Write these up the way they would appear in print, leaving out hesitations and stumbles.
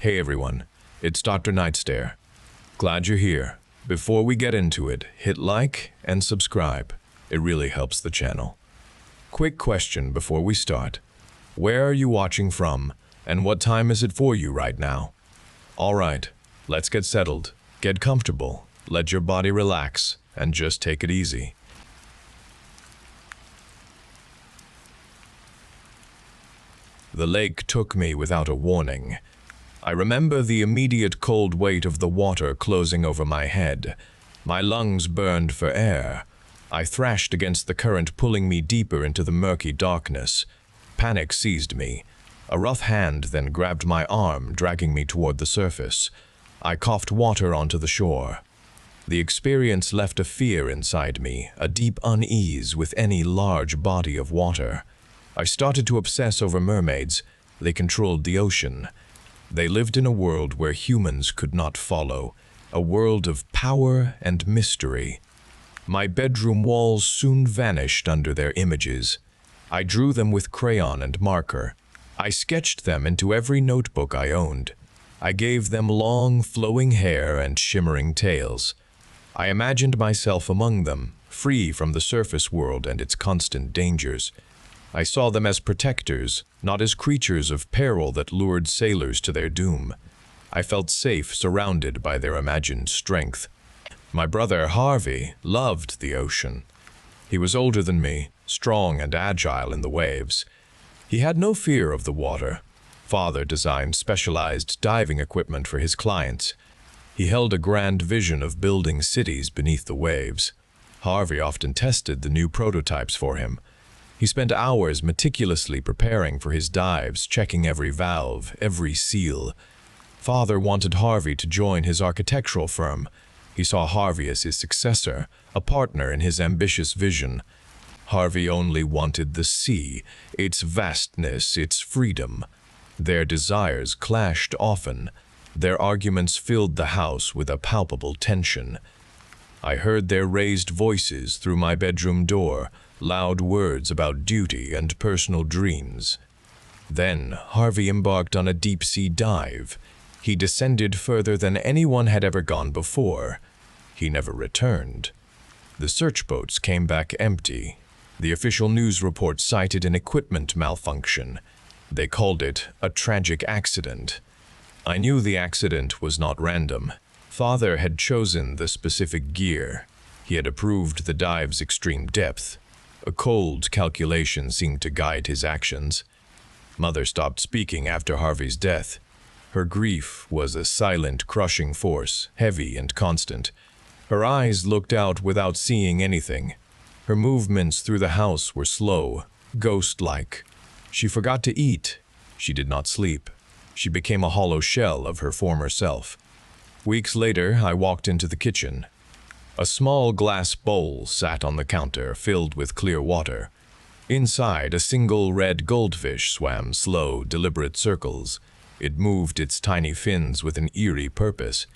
Hey everyone, it's Dr. NightStare. Glad you're here. Before we get into it, hit like and subscribe. It really helps the channel. Quick question before we start. Where are you watching from, and what time is it for you right now? Alright, let's get settled. Get comfortable, let your body relax, and just take it easy. The lake took me without a warning. I remember the immediate cold weight of the water closing over my head. My lungs burned for air. I thrashed against the current, pulling me deeper into the murky darkness. Panic seized me. A rough hand then grabbed my arm, dragging me toward the surface. I coughed water onto the shore. The experience left a fear inside me, a deep unease with any large body of water. I started to obsess over mermaids. They controlled the ocean. They lived in a world where humans could not follow, a world of power and mystery. My bedroom walls soon vanished under their images. I drew them with crayon and marker. I sketched them into every notebook I owned. I gave them long, flowing hair and shimmering tails. I imagined myself among them, free from the surface world and its constant dangers. I saw them as protectors, not as creatures of peril that lured sailors to their doom. I felt safe, surrounded by their imagined strength. My brother, Harvey, loved the ocean. He was older than me, strong and agile in the waves. He had no fear of the water. Father designed specialized diving equipment for his clients. He held a grand vision of building cities beneath the waves. Harvey often tested the new prototypes for him. He spent hours meticulously preparing for his dives, checking every valve, every seal. Father wanted Harvey to join his architectural firm. He saw Harvey as his successor, a partner in his ambitious vision. Harvey only wanted the sea, its vastness, its freedom. Their desires clashed often. Their arguments filled the house with a palpable tension. I heard their raised voices through my bedroom door, loud words about duty and personal dreams. Then Harvey embarked on a deep-sea dive. He descended further than anyone had ever gone before. He never returned. The search boats came back empty. The official news report cited an equipment malfunction. They called it a tragic accident. I knew the accident was not random. Father had chosen the specific gear. He had approved the dive's extreme depth. A cold calculation seemed to guide his actions. Mother stopped speaking after Harvey's death. Her grief was a silent, crushing force, heavy and constant. Her eyes looked out without seeing anything. Her movements through the house were slow, ghost-like. She forgot to eat. She did not sleep. She became a hollow shell of her former self. Weeks later, I walked into the kitchen. A small glass bowl sat on the counter, filled with clear water. Inside, a single red goldfish swam slow, deliberate circles. It moved its tiny fins with an eerie purpose.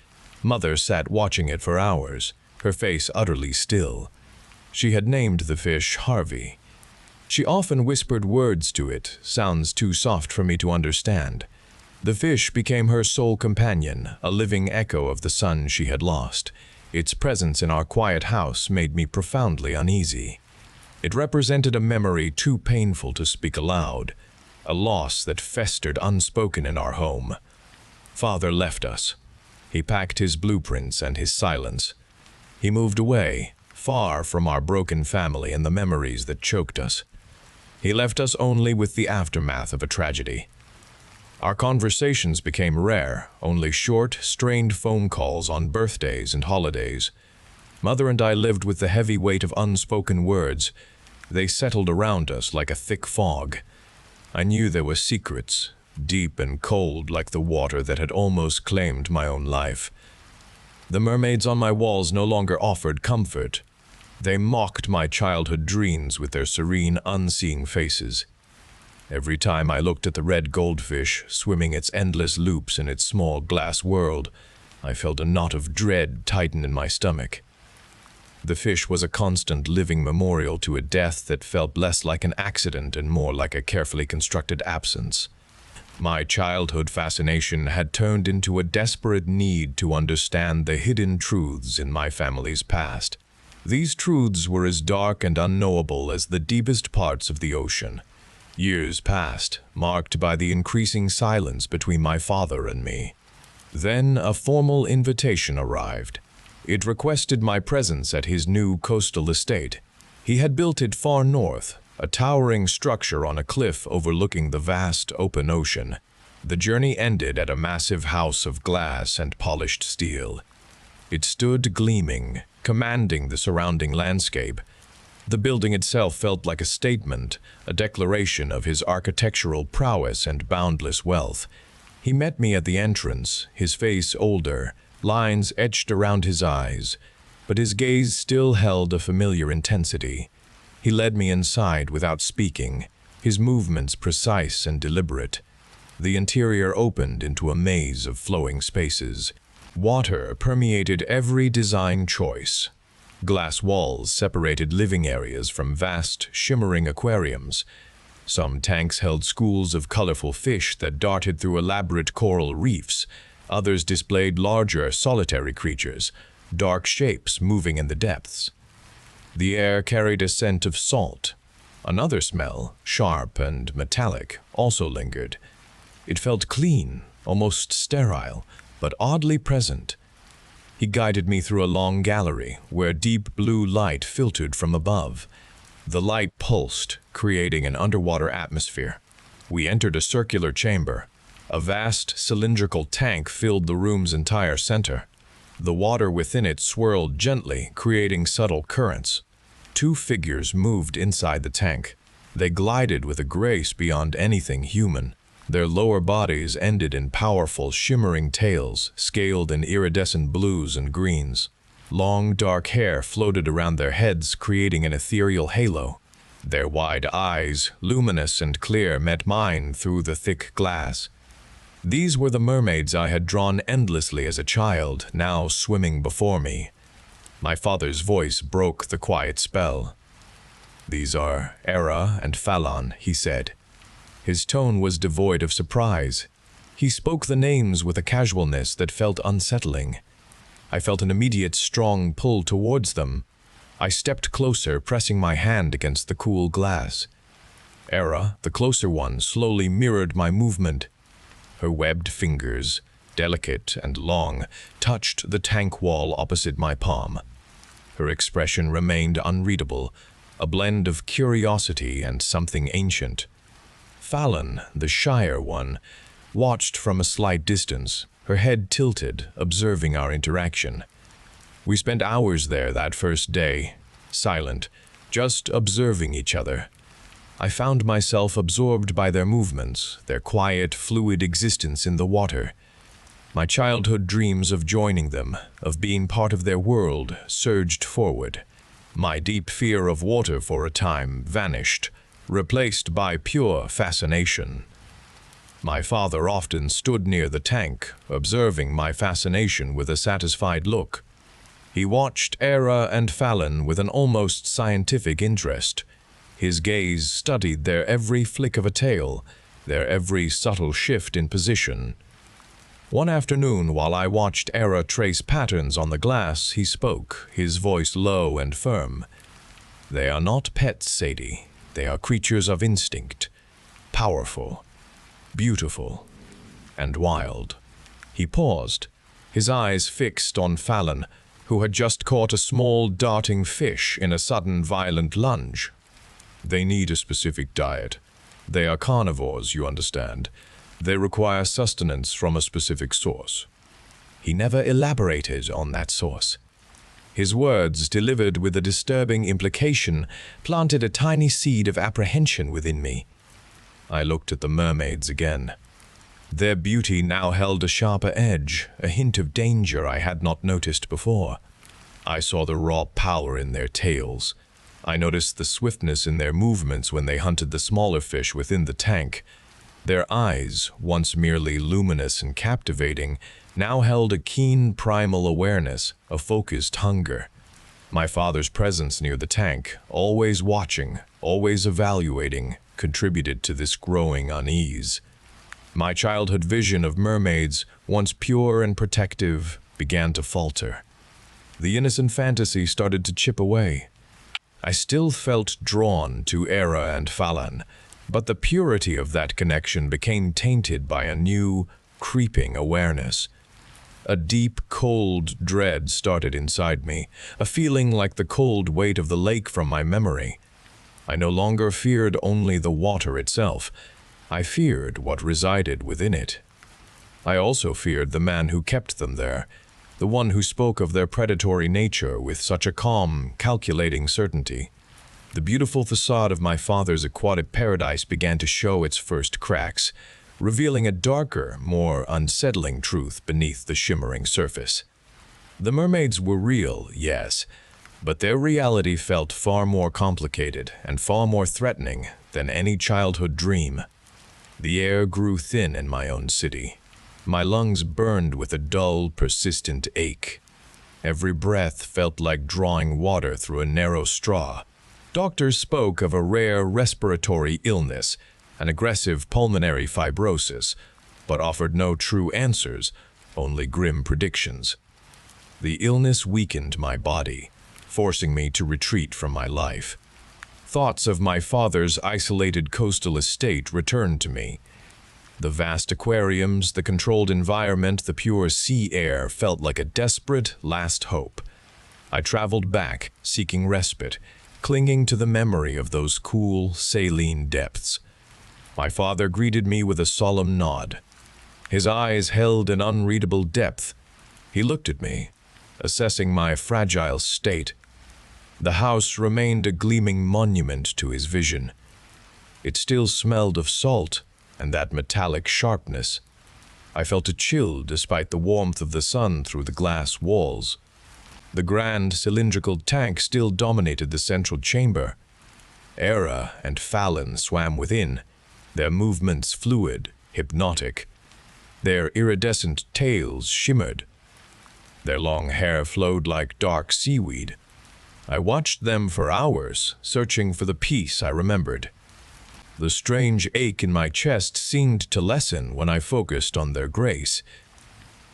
Mother sat watching it for hours, her face utterly still. She had named the fish Harvey. She often whispered words to it, sounds too soft for me to understand. The fish became her sole companion, a living echo of the son she had lost. Its presence in our quiet house made me profoundly uneasy. It represented a memory too painful to speak aloud, a loss that festered unspoken in our home. Father left us. He packed his blueprints and his silence. He moved away, far from our broken family and the memories that choked us. He left us only with the aftermath of a tragedy. Our conversations became rare, only short, strained phone calls on birthdays and holidays. Mother and I lived with the heavy weight of unspoken words. They settled around us like a thick fog. I knew there were secrets, deep and cold like the water that had almost claimed my own life. The mermaids on my walls no longer offered comfort. They mocked my childhood dreams with their serene, unseeing faces. Every time I looked at the red goldfish, swimming its endless loops in its small glass world, I felt a knot of dread tighten in my stomach. The fish was a constant living memorial to a death that felt less like an accident and more like a carefully constructed absence. My childhood fascination had turned into a desperate need to understand the hidden truths in my family's past. These truths were as dark and unknowable as the deepest parts of the ocean. Years passed, marked by the increasing silence between my father and me. Then a formal invitation arrived. It requested my presence at his new coastal estate. He had built it far north, a towering structure on a cliff overlooking the vast open ocean. The journey ended at a massive house of glass and polished steel. It stood gleaming, commanding the surrounding landscape. The building itself felt like a statement, a declaration of his architectural prowess and boundless wealth. He met me at the entrance, his face older, lines etched around his eyes, but his gaze still held a familiar intensity. He led me inside without speaking, his movements precise and deliberate. The interior opened into a maze of flowing spaces. Water permeated every design choice. Glass walls separated living areas from vast, shimmering aquariums. Some tanks held schools of colorful fish that darted through elaborate coral reefs. Others displayed larger, solitary creatures, dark shapes moving in the depths. The air carried a scent of salt. Another smell, sharp and metallic, also lingered. It felt clean, almost sterile, but oddly present. He guided me through a long gallery where deep blue light filtered from above. The light pulsed, creating an underwater atmosphere. We entered a circular chamber. A vast, cylindrical tank filled the room's entire center. The water within it swirled gently, creating subtle currents. Two figures moved inside the tank. They glided with a grace beyond anything human. Their lower bodies ended in powerful, shimmering tails, scaled in iridescent blues and greens. Long, dark hair floated around their heads, creating an ethereal halo. Their wide eyes, luminous and clear, met mine through the thick glass. These were the mermaids I had drawn endlessly as a child, now swimming before me. My father's voice broke the quiet spell. "These are Era and Fallon," he said. His tone was devoid of surprise. He spoke the names with a casualness that felt unsettling. I felt an immediate, strong pull towards them. I stepped closer, pressing my hand against the cool glass. Era, the closer one, slowly mirrored my movement. Her webbed fingers, delicate and long, touched the tank wall opposite my palm. Her expression remained unreadable, a blend of curiosity and something ancient. Fallon, the shyer one, watched from a slight distance, her head tilted, observing our interaction. We spent hours there that first day, silent, just observing each other. I found myself absorbed by their movements, their quiet, fluid existence in the water. My childhood dreams of joining them, of being part of their world, surged forward. My deep fear of water for a time vanished, replaced by pure fascination. My father often stood near the tank, observing my fascination with a satisfied look. He watched Era and Fallon with an almost scientific interest. His gaze studied their every flick of a tail, their every subtle shift in position. One afternoon, while I watched Era trace patterns on the glass, he spoke, his voice low and firm. "They are not pets, Sadie. They are creatures of instinct. Powerful, beautiful, and wild." He paused, his eyes fixed on Fallon, who had just caught a small, darting fish in a sudden, violent lunge. "They need a specific diet. They are carnivores, you understand. They require sustenance from a specific source." He never elaborated on that source. His words, delivered with a disturbing implication, planted a tiny seed of apprehension within me. I looked at the mermaids again. Their beauty now held a sharper edge, a hint of danger I had not noticed before. I saw the raw power in their tails. I noticed the swiftness in their movements when they hunted the smaller fish within the tank. Their eyes, once merely luminous and captivating, now held a keen primal awareness, a focused hunger. My father's presence near the tank, always watching, always evaluating, contributed to this growing unease. My childhood vision of mermaids, once pure and protective, began to falter. The innocent fantasy started to chip away. I still felt drawn to Era and Falan, but the purity of that connection became tainted by a new, creeping awareness. A deep, cold dread started inside me, a feeling like the cold weight of the lake from my memory. I no longer feared only the water itself. I feared what resided within it. I also feared the man who kept them there, the one who spoke of their predatory nature with such a calm, calculating certainty. The beautiful facade of my father's aquatic paradise began to show its first cracks, revealing a darker, more unsettling truth beneath the shimmering surface. The mermaids were real, yes, but their reality felt far more complicated and far more threatening than any childhood dream. The air grew thin in my own city. My lungs burned with a dull, persistent ache. Every breath felt like drawing water through a narrow straw. Doctors spoke of a rare respiratory illness, an aggressive pulmonary fibrosis, but offered no true answers, only grim predictions. The illness weakened my body, forcing me to retreat from my life. Thoughts of my father's isolated coastal estate returned to me. The vast aquariums, the controlled environment, the pure sea air felt like a desperate last hope. I traveled back, seeking respite, clinging to the memory of those cool, saline depths. My father greeted me with a solemn nod. His eyes held an unreadable depth. He looked at me, assessing my fragile state. The house remained a gleaming monument to his vision. It still smelled of salt and that metallic sharpness. I felt a chill despite the warmth of the sun through the glass walls. The grand cylindrical tank still dominated the central chamber. Era and Falan swam within, their movements fluid, hypnotic. Their iridescent tails shimmered. Their long hair flowed like dark seaweed. I watched them for hours, searching for the peace I remembered. The strange ache in my chest seemed to lessen when I focused on their grace.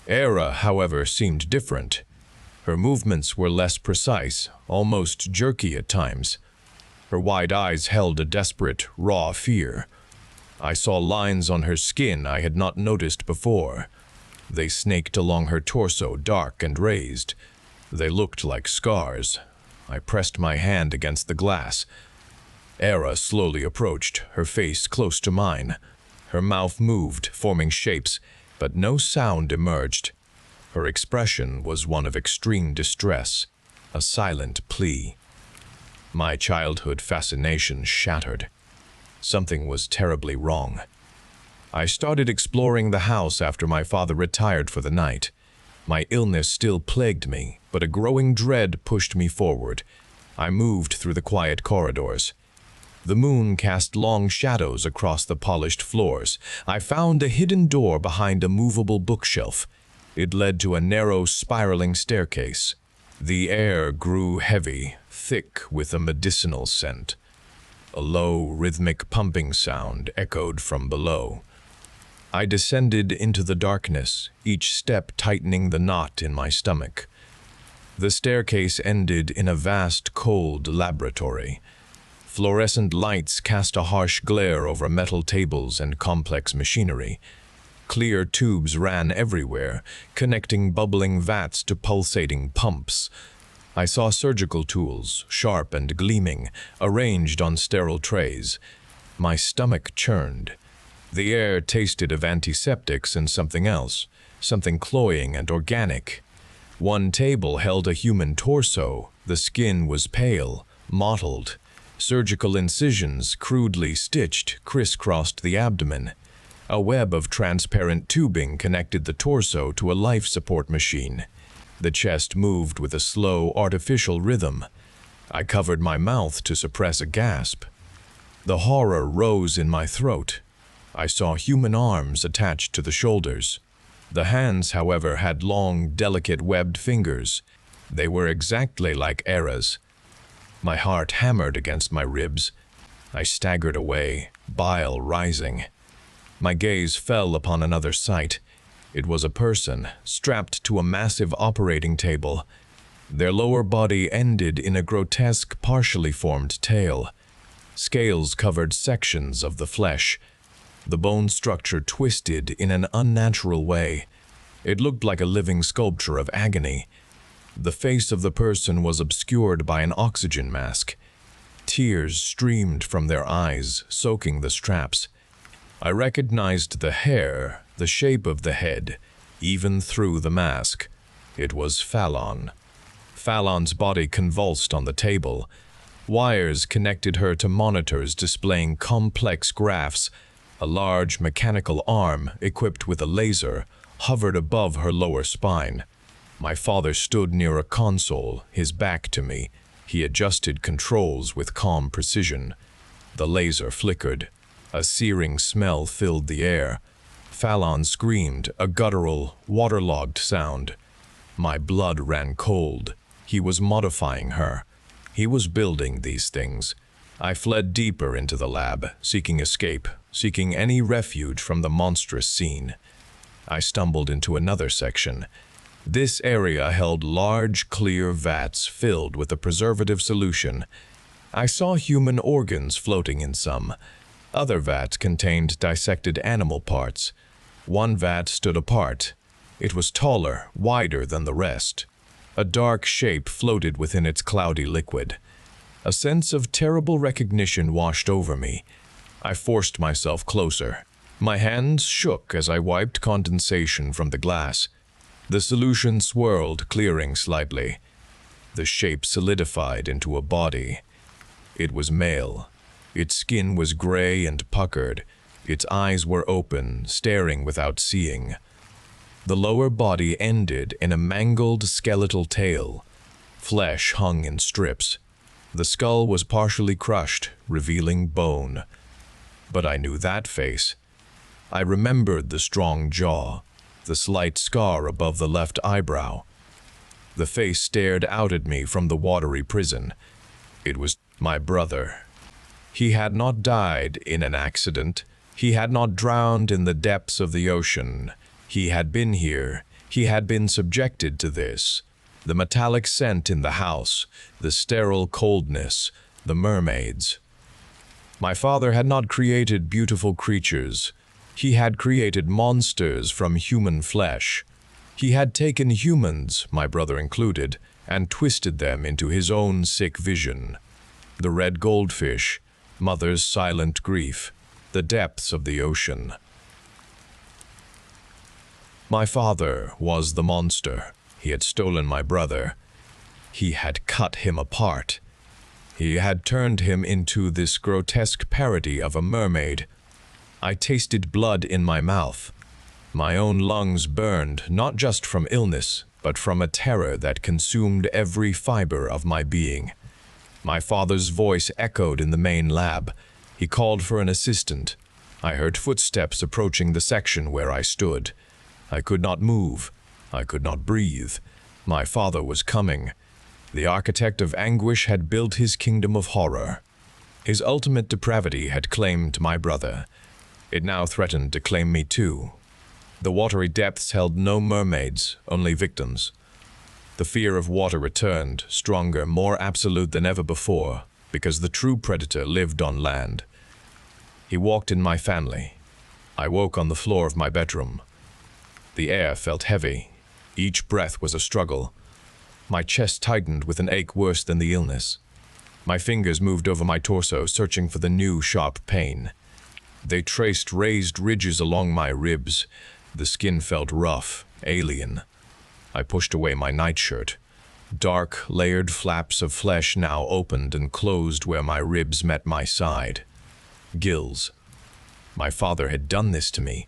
Era, however, seemed different. Her movements were less precise, almost jerky at times. Her wide eyes held a desperate, raw fear. I saw lines on her skin I had not noticed before. They snaked along her torso, dark and raised. They looked like scars. I pressed my hand against the glass. Era slowly approached, her face close to mine. Her mouth moved, forming shapes, but no sound emerged. Her expression was one of extreme distress, a silent plea. My childhood fascination shattered. Something was terribly wrong. I started exploring the house after my father retired for the night. My illness still plagued me, but a growing dread pushed me forward. I moved through the quiet corridors. The moon cast long shadows across the polished floors. I found a hidden door behind a movable bookshelf. It led to a narrow, spiraling staircase. The air grew heavy, thick with a medicinal scent. A low, rhythmic pumping sound echoed from below. I descended into the darkness, each step tightening the knot in my stomach. The staircase ended in a vast, cold laboratory. Fluorescent lights cast a harsh glare over metal tables and complex machinery. Clear tubes ran everywhere, connecting bubbling vats to pulsating pumps. I saw surgical tools, sharp and gleaming, arranged on sterile trays. My stomach churned. The air tasted of antiseptics and something else, something cloying and organic. One table held a human torso. The skin was pale, mottled. Surgical incisions, crudely stitched, crisscrossed the abdomen. A web of transparent tubing connected the torso to a life support machine. The chest moved with a slow, artificial rhythm. I covered my mouth to suppress a gasp. The horror rose in my throat. I saw human arms attached to the shoulders. The hands, however, had long, delicate webbed fingers. They were exactly like Era's. My heart hammered against my ribs. I staggered away, bile rising. My gaze fell upon another sight. It was a person, strapped to a massive operating table. Their lower body ended in a grotesque, partially formed tail. Scales covered sections of the flesh. The bone structure twisted in an unnatural way. It looked like a living sculpture of agony. The face of the person was obscured by an oxygen mask. Tears streamed from their eyes, soaking the straps. I recognized the hair, the shape of the head, even through the mask. It was Fallon. Fallon's body convulsed on the table. Wires connected her to monitors displaying complex graphs. A large mechanical arm, equipped with a laser, hovered above her lower spine. My father stood near a console, his back to me. He adjusted controls with calm precision. The laser flickered. A searing smell filled the air. Fallon screamed, a guttural, waterlogged sound. My blood ran cold. He was modifying her. He was building these things. I fled deeper into the lab, seeking escape, seeking any refuge from the monstrous scene. I stumbled into another section. This area held large, clear vats filled with a preservative solution. I saw human organs floating in some. Other vats contained dissected animal parts. One vat stood apart. It was taller, wider than the rest. A dark shape floated within its cloudy liquid. A sense of terrible recognition washed over me. I forced myself closer. My hands shook as I wiped condensation from the glass. The solution swirled, clearing slightly. The shape solidified into a body. It was male. Its skin was gray and puckered. Its eyes were open, staring without seeing. The lower body ended in a mangled skeletal tail. Flesh hung in strips. The skull was partially crushed, revealing bone. But I knew that face. I remembered the strong jaw, the slight scar above the left eyebrow. The face stared out at me from the watery prison. It was my brother. He had not died in an accident. He had not drowned in the depths of the ocean. He had been here. He had been subjected to this. The metallic scent in the house, the sterile coldness, the mermaids. My father had not created beautiful creatures. He had created monsters from human flesh. He had taken humans, my brother included, and twisted them into his own sick vision. The red goldfish, mother's silent grief, the depths of the ocean. My father was the monster. He had stolen my brother. He had cut him apart. He had turned him into this grotesque parody of a mermaid. I tasted blood in my mouth. My own lungs burned, not just from illness, but from a terror that consumed every fiber of my being. My father's voice echoed in the main lab. He called for an assistant. I heard footsteps approaching the section where I stood. I could not move. I could not breathe. My father was coming. The Architect of Anguish had built his kingdom of horror. His ultimate depravity had claimed my brother. It now threatened to claim me too. The watery depths held no mermaids, only victims. The fear of water returned, stronger, more absolute than ever before, because the true predator lived on land. He walked in my family. I woke on the floor of my bedroom. The air felt heavy. Each breath was a struggle. My chest tightened with an ache worse than the illness. My fingers moved over my torso, searching for the new, sharp pain. They traced raised ridges along my ribs. The skin felt rough, alien. I pushed away my nightshirt. Dark, layered flaps of flesh now opened and closed where my ribs met my side. Gills. My father had done this to me.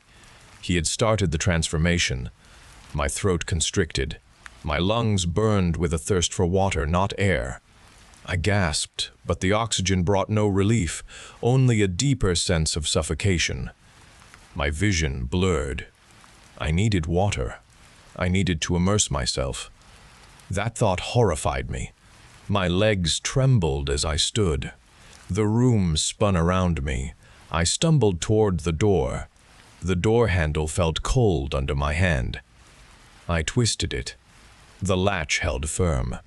He had started the transformation. My throat constricted. My lungs burned with a thirst for water, not air. I gasped, but the oxygen brought no relief, only a deeper sense of suffocation. My vision blurred. I needed water. I needed to immerse myself. That thought horrified me. My legs trembled as I stood. The room spun around me. I stumbled toward the door. The door handle felt cold under my hand. I twisted it. The latch held firm.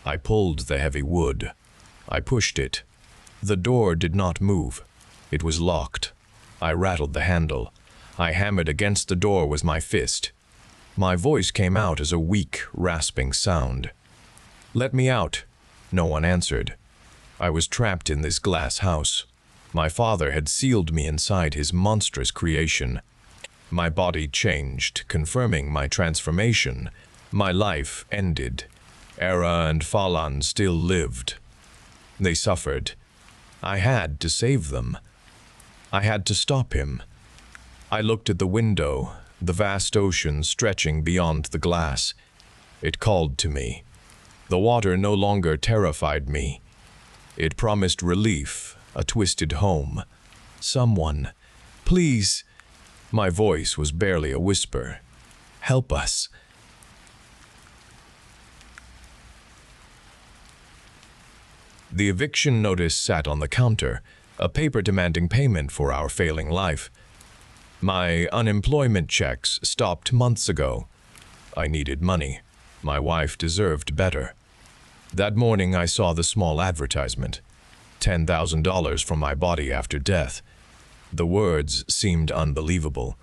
I pulled the heavy wood. I pushed it. The door did not move. It was locked. I rattled the handle. I hammered against the door with my fist. My voice came out as a weak, rasping sound. "Let me out." No one answered. I was trapped in this glass house. My father had sealed me inside his monstrous creation. My body changed, confirming my transformation. My life ended. Era and Falan still lived. They suffered. I had to save them. I had to stop him. I looked at the window, the vast ocean stretching beyond the glass. It called to me. The water no longer terrified me. It promised relief, a twisted home. "Someone, please." My voice was barely a whisper. "Help us." The eviction notice sat on the counter, a paper demanding payment for our failing life. My unemployment checks stopped months ago. I needed money. My wife deserved better. That morning I saw the small advertisement. $10,000 from my body after death. The words seemed unbelievable.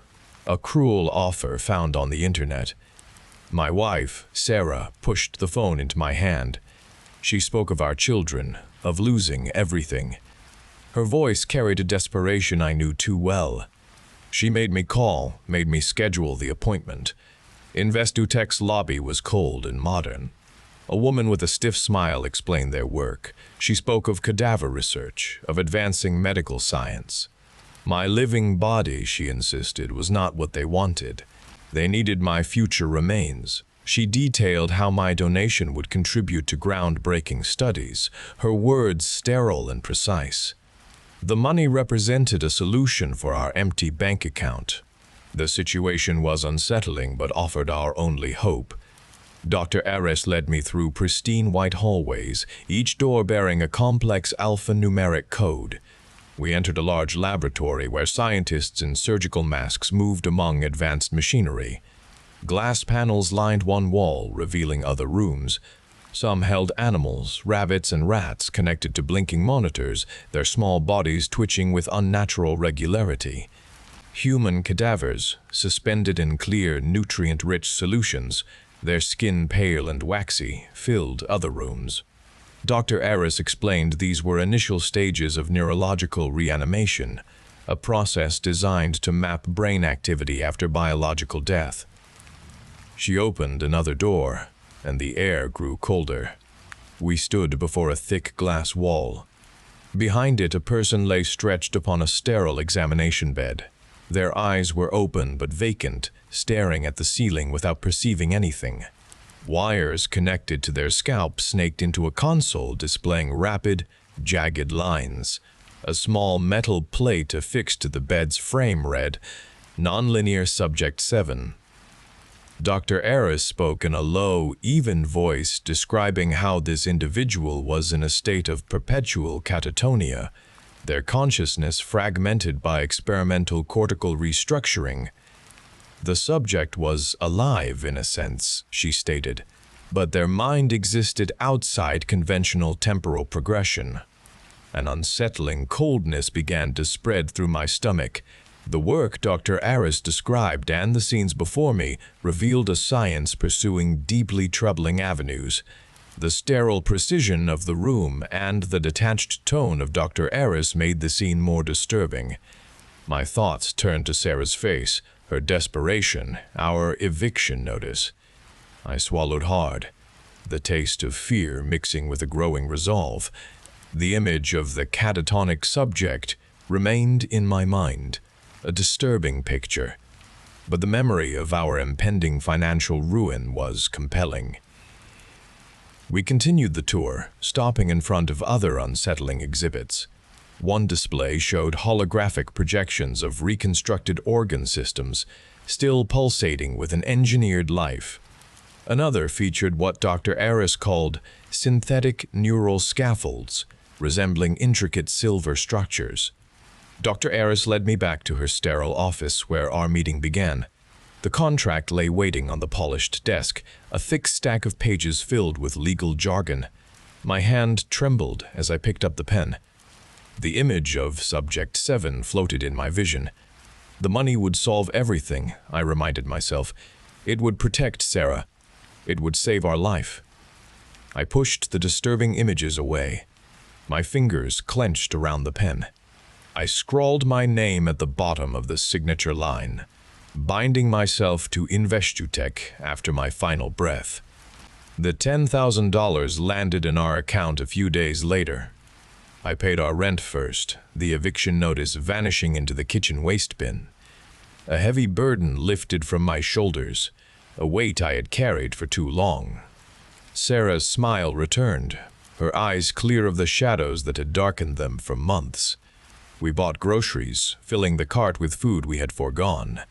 A cruel offer found on the internet. My wife, Sarah, pushed the phone into my hand. She spoke of our children, of losing everything. Her voice carried a desperation I knew too well. She made me call, made me schedule the appointment. Investutech's lobby was cold and modern. A woman with a stiff smile explained their work. She spoke of cadaver research, of advancing medical science. My living body, she insisted, was not what they wanted. They needed my future remains. She detailed how my donation would contribute to groundbreaking studies, her words sterile and precise. The money represented a solution for our empty bank account. The situation was unsettling but offered our only hope. Dr. Aris led me through pristine white hallways, each door bearing a complex alphanumeric code. We entered a large laboratory where scientists in surgical masks moved among advanced machinery. Glass panels lined one wall, revealing other rooms. Some held animals, rabbits and rats connected to blinking monitors, their small bodies twitching with unnatural regularity. Human cadavers, suspended in clear, nutrient-rich solutions, their skin pale and waxy, filled other rooms. Dr. Aris explained these were initial stages of neurological reanimation, a process designed to map brain activity after biological death. She opened another door, and the air grew colder. We stood before a thick glass wall. Behind it, a person lay stretched upon a sterile examination bed. Their eyes were open but vacant, staring at the ceiling without perceiving anything. Wires connected to their scalp snaked into a console displaying rapid, jagged lines. A small metal plate affixed to the bed's frame read, "Nonlinear Subject 7. Dr. Aris spoke in a low, even voice describing how this individual was in a state of perpetual catatonia, their consciousness fragmented by experimental cortical restructuring. The subject was alive in a sense, she stated, but their mind existed outside conventional temporal progression. An unsettling coldness began to spread through my stomach. The work Dr. Aris described and the scenes before me revealed a science pursuing deeply troubling avenues. The sterile precision of the room and the detached tone of Dr. Aris made the scene more disturbing. My thoughts turned to Sarah's face, her desperation, our eviction notice. I swallowed hard, the taste of fear mixing with a growing resolve. The image of the catatonic subject remained in my mind, a disturbing picture, but the memory of our impending financial ruin was compelling. We continued the tour, stopping in front of other unsettling exhibits. One display showed holographic projections of reconstructed organ systems, still pulsating with an engineered life. Another featured what Dr. Aris called synthetic neural scaffolds, resembling intricate silver structures. Dr. Eris led me back to her sterile office where our meeting began. The contract lay waiting on the polished desk, a thick stack of pages filled with legal jargon. My hand trembled as I picked up the pen. The image of Subject 7 floated in my vision. The money would solve everything, I reminded myself. It would protect Sarah. It would save our life. I pushed the disturbing images away. My fingers clenched around the pen. I scrawled my name at the bottom of the signature line, binding myself to Investitech after my final breath. The $10,000 landed in our account a few days later. I paid our rent first, the eviction notice vanishing into the kitchen waste bin. A heavy burden lifted from my shoulders, a weight I had carried for too long. Sarah's smile returned, her eyes clear of the shadows that had darkened them for months. We bought groceries, filling the cart with food we had foregone.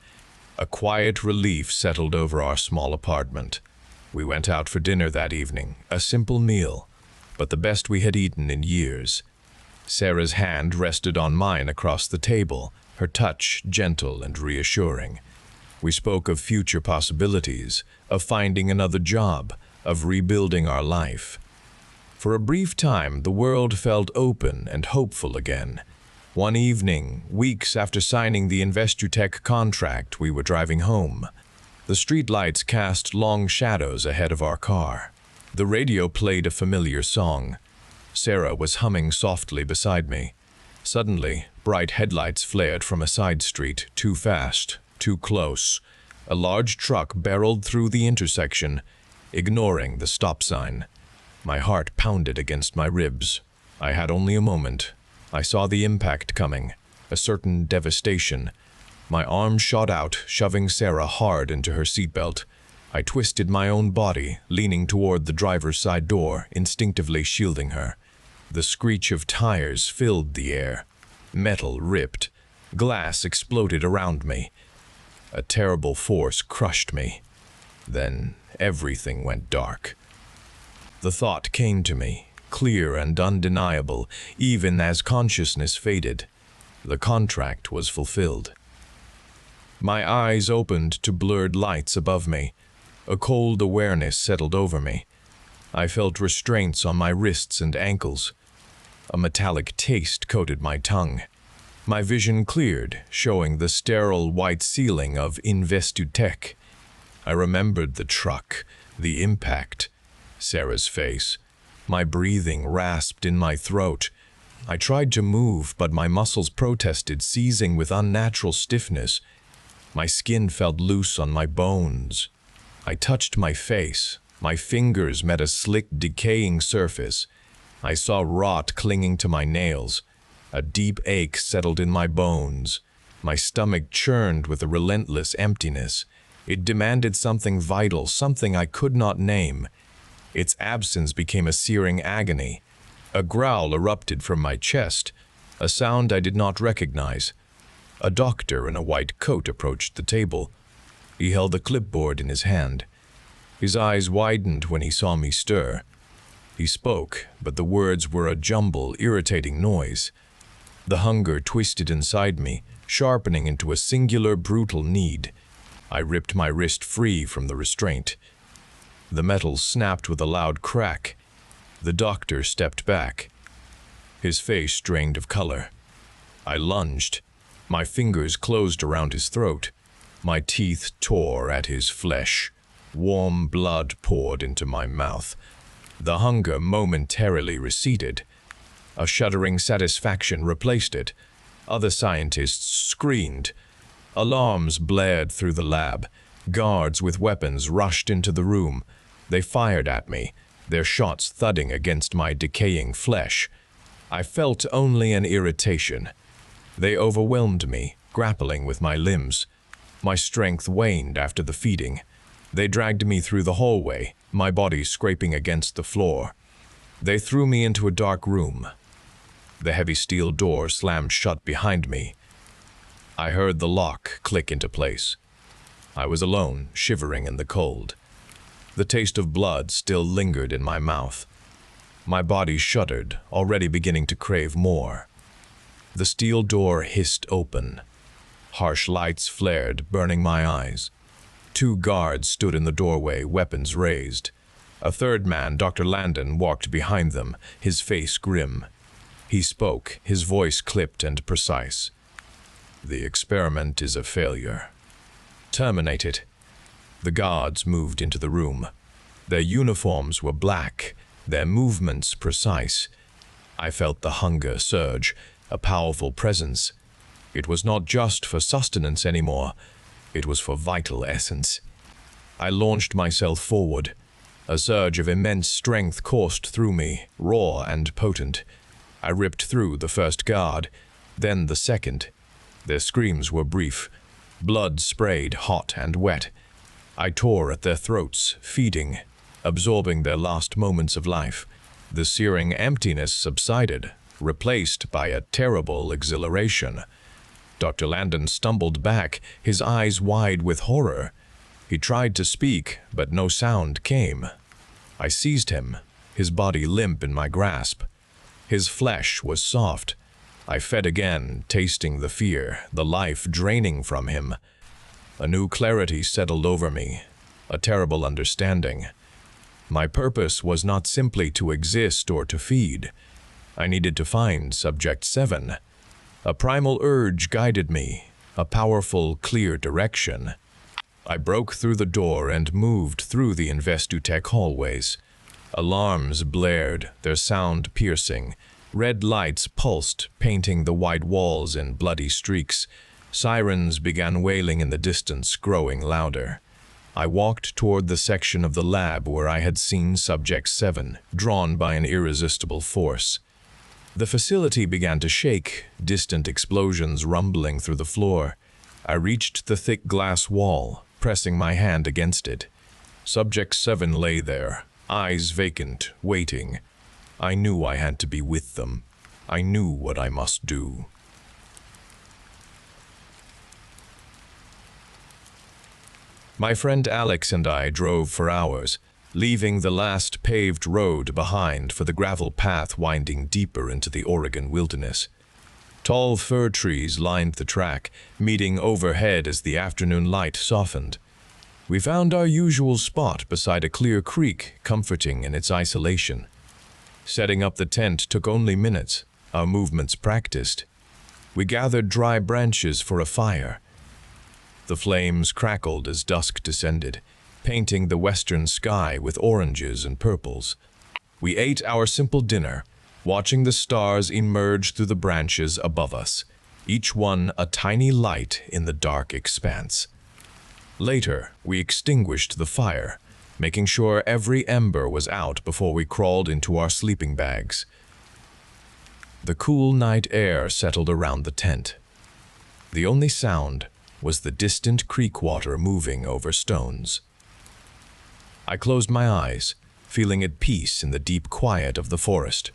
A quiet relief settled over our small apartment. We went out for dinner that evening, a simple meal, but the best we had eaten in years. Sarah's hand rested on mine across the table, her touch gentle and reassuring. We spoke of future possibilities, of finding another job, of rebuilding our life. For a brief time, the world felt open and hopeful again. One evening, weeks after signing the Investitech contract, we were driving home. The streetlights cast long shadows ahead of our car. The radio played a familiar song. Sarah was humming softly beside me. Suddenly, bright headlights flared from a side street, too fast, too close. A large truck barreled through the intersection, ignoring the stop sign. My heart pounded against my ribs. I had only a moment. I saw the impact coming, a certain devastation. My arm shot out, shoving Sarah hard into her seatbelt. I twisted my own body, leaning toward the driver's side door, instinctively shielding her. The screech of tires filled the air. Metal ripped. Glass exploded around me. A terrible force crushed me. Then everything went dark. The thought came to me, clear and undeniable, even as consciousness faded. The contract was fulfilled. My eyes opened to blurred lights above me. A cold awareness settled over me. I felt restraints on my wrists and ankles. A metallic taste coated my tongue. My vision cleared, showing the sterile white ceiling of Investitech. I remembered the truck, the impact, Sarah's face. My breathing rasped in my throat. I tried to move, but my muscles protested, seizing with unnatural stiffness. My skin felt loose on my bones. I touched my face. My fingers met a slick, decaying surface. I saw rot clinging to my nails. A deep ache settled in my bones. My stomach churned with a relentless emptiness. It demanded something vital, something I could not name. Its absence became a searing agony. A growl erupted from my chest, a sound I did not recognize. A doctor in a white coat approached the table. He held a clipboard in his hand. His eyes widened when he saw me stir. He spoke, but the words were a jumble, irritating noise. The hunger twisted inside me, sharpening into a singular, brutal need. I ripped my wrist free from the restraint. The metal snapped with a loud crack. The doctor stepped back. His face drained of color. I lunged. My fingers closed around his throat. My teeth tore at his flesh. Warm blood poured into my mouth. The hunger momentarily receded. A shuddering satisfaction replaced it. Other scientists screamed. Alarms blared through the lab. Guards with weapons rushed into the room. They fired at me, their shots thudding against my decaying flesh. I felt only an irritation. They overwhelmed me, grappling with my limbs. My strength waned after the feeding. They dragged me through the hallway, my body scraping against the floor. They threw me into a dark room. The heavy steel door slammed shut behind me. I heard the lock click into place. I was alone, shivering in the cold. The taste of blood still lingered in my mouth. My body shuddered, already beginning to crave more. The steel door hissed open. Harsh lights flared, burning my eyes. 2 guards stood in the doorway, weapons raised. A third man, Dr. Landon, walked behind them, his face grim. He spoke, his voice clipped and precise. "The experiment is a failure. Terminate it." The guards moved into the room. Their uniforms were black, their movements precise. I felt the hunger surge, a powerful presence. It was not just for sustenance anymore. It was for vital essence. I launched myself forward. A surge of immense strength coursed through me, raw and potent. I ripped through the first guard, then the second. Their screams were brief. Blood sprayed hot and wet. I tore at their throats, feeding, absorbing their last moments of life. The searing emptiness subsided, replaced by a terrible exhilaration. Dr. Landon stumbled back, his eyes wide with horror. He tried to speak, but no sound came. I seized him, his body limp in my grasp. His flesh was soft. I fed again, tasting the fear, the life draining from him. A new clarity settled over me, a terrible understanding. My purpose was not simply to exist or to feed. I needed to find Subject 7. A primal urge guided me, a powerful, clear direction. I broke through the door and moved through the Investutech hallways. Alarms blared, their sound piercing. Red lights pulsed, painting the white walls in bloody streaks. Sirens began wailing in the distance, growing louder. I walked toward the section of the lab where I had seen Subject 7, drawn by an irresistible force. The facility began to shake, distant explosions rumbling through the floor. I reached the thick glass wall, pressing my hand against it. Subject 7 lay there, eyes vacant, waiting. I knew I had to be with them. I knew what I must do. My friend Alex and I drove for hours, leaving the last paved road behind for the gravel path winding deeper into the Oregon wilderness. Tall fir trees lined the track, meeting overhead as the afternoon light softened. We found our usual spot beside a clear creek, comforting in its isolation. Setting up the tent took only minutes, our movements practiced. We gathered dry branches for a fire. The flames crackled as dusk descended, painting the western sky with oranges and purples. We ate our simple dinner, watching the stars emerge through the branches above us, each one a tiny light in the dark expanse. Later, we extinguished the fire, making sure every ember was out before we crawled into our sleeping bags. The cool night air settled around the tent. The only sound was the distant creek water moving over stones. I closed my eyes, feeling at peace in the deep quiet of the forest.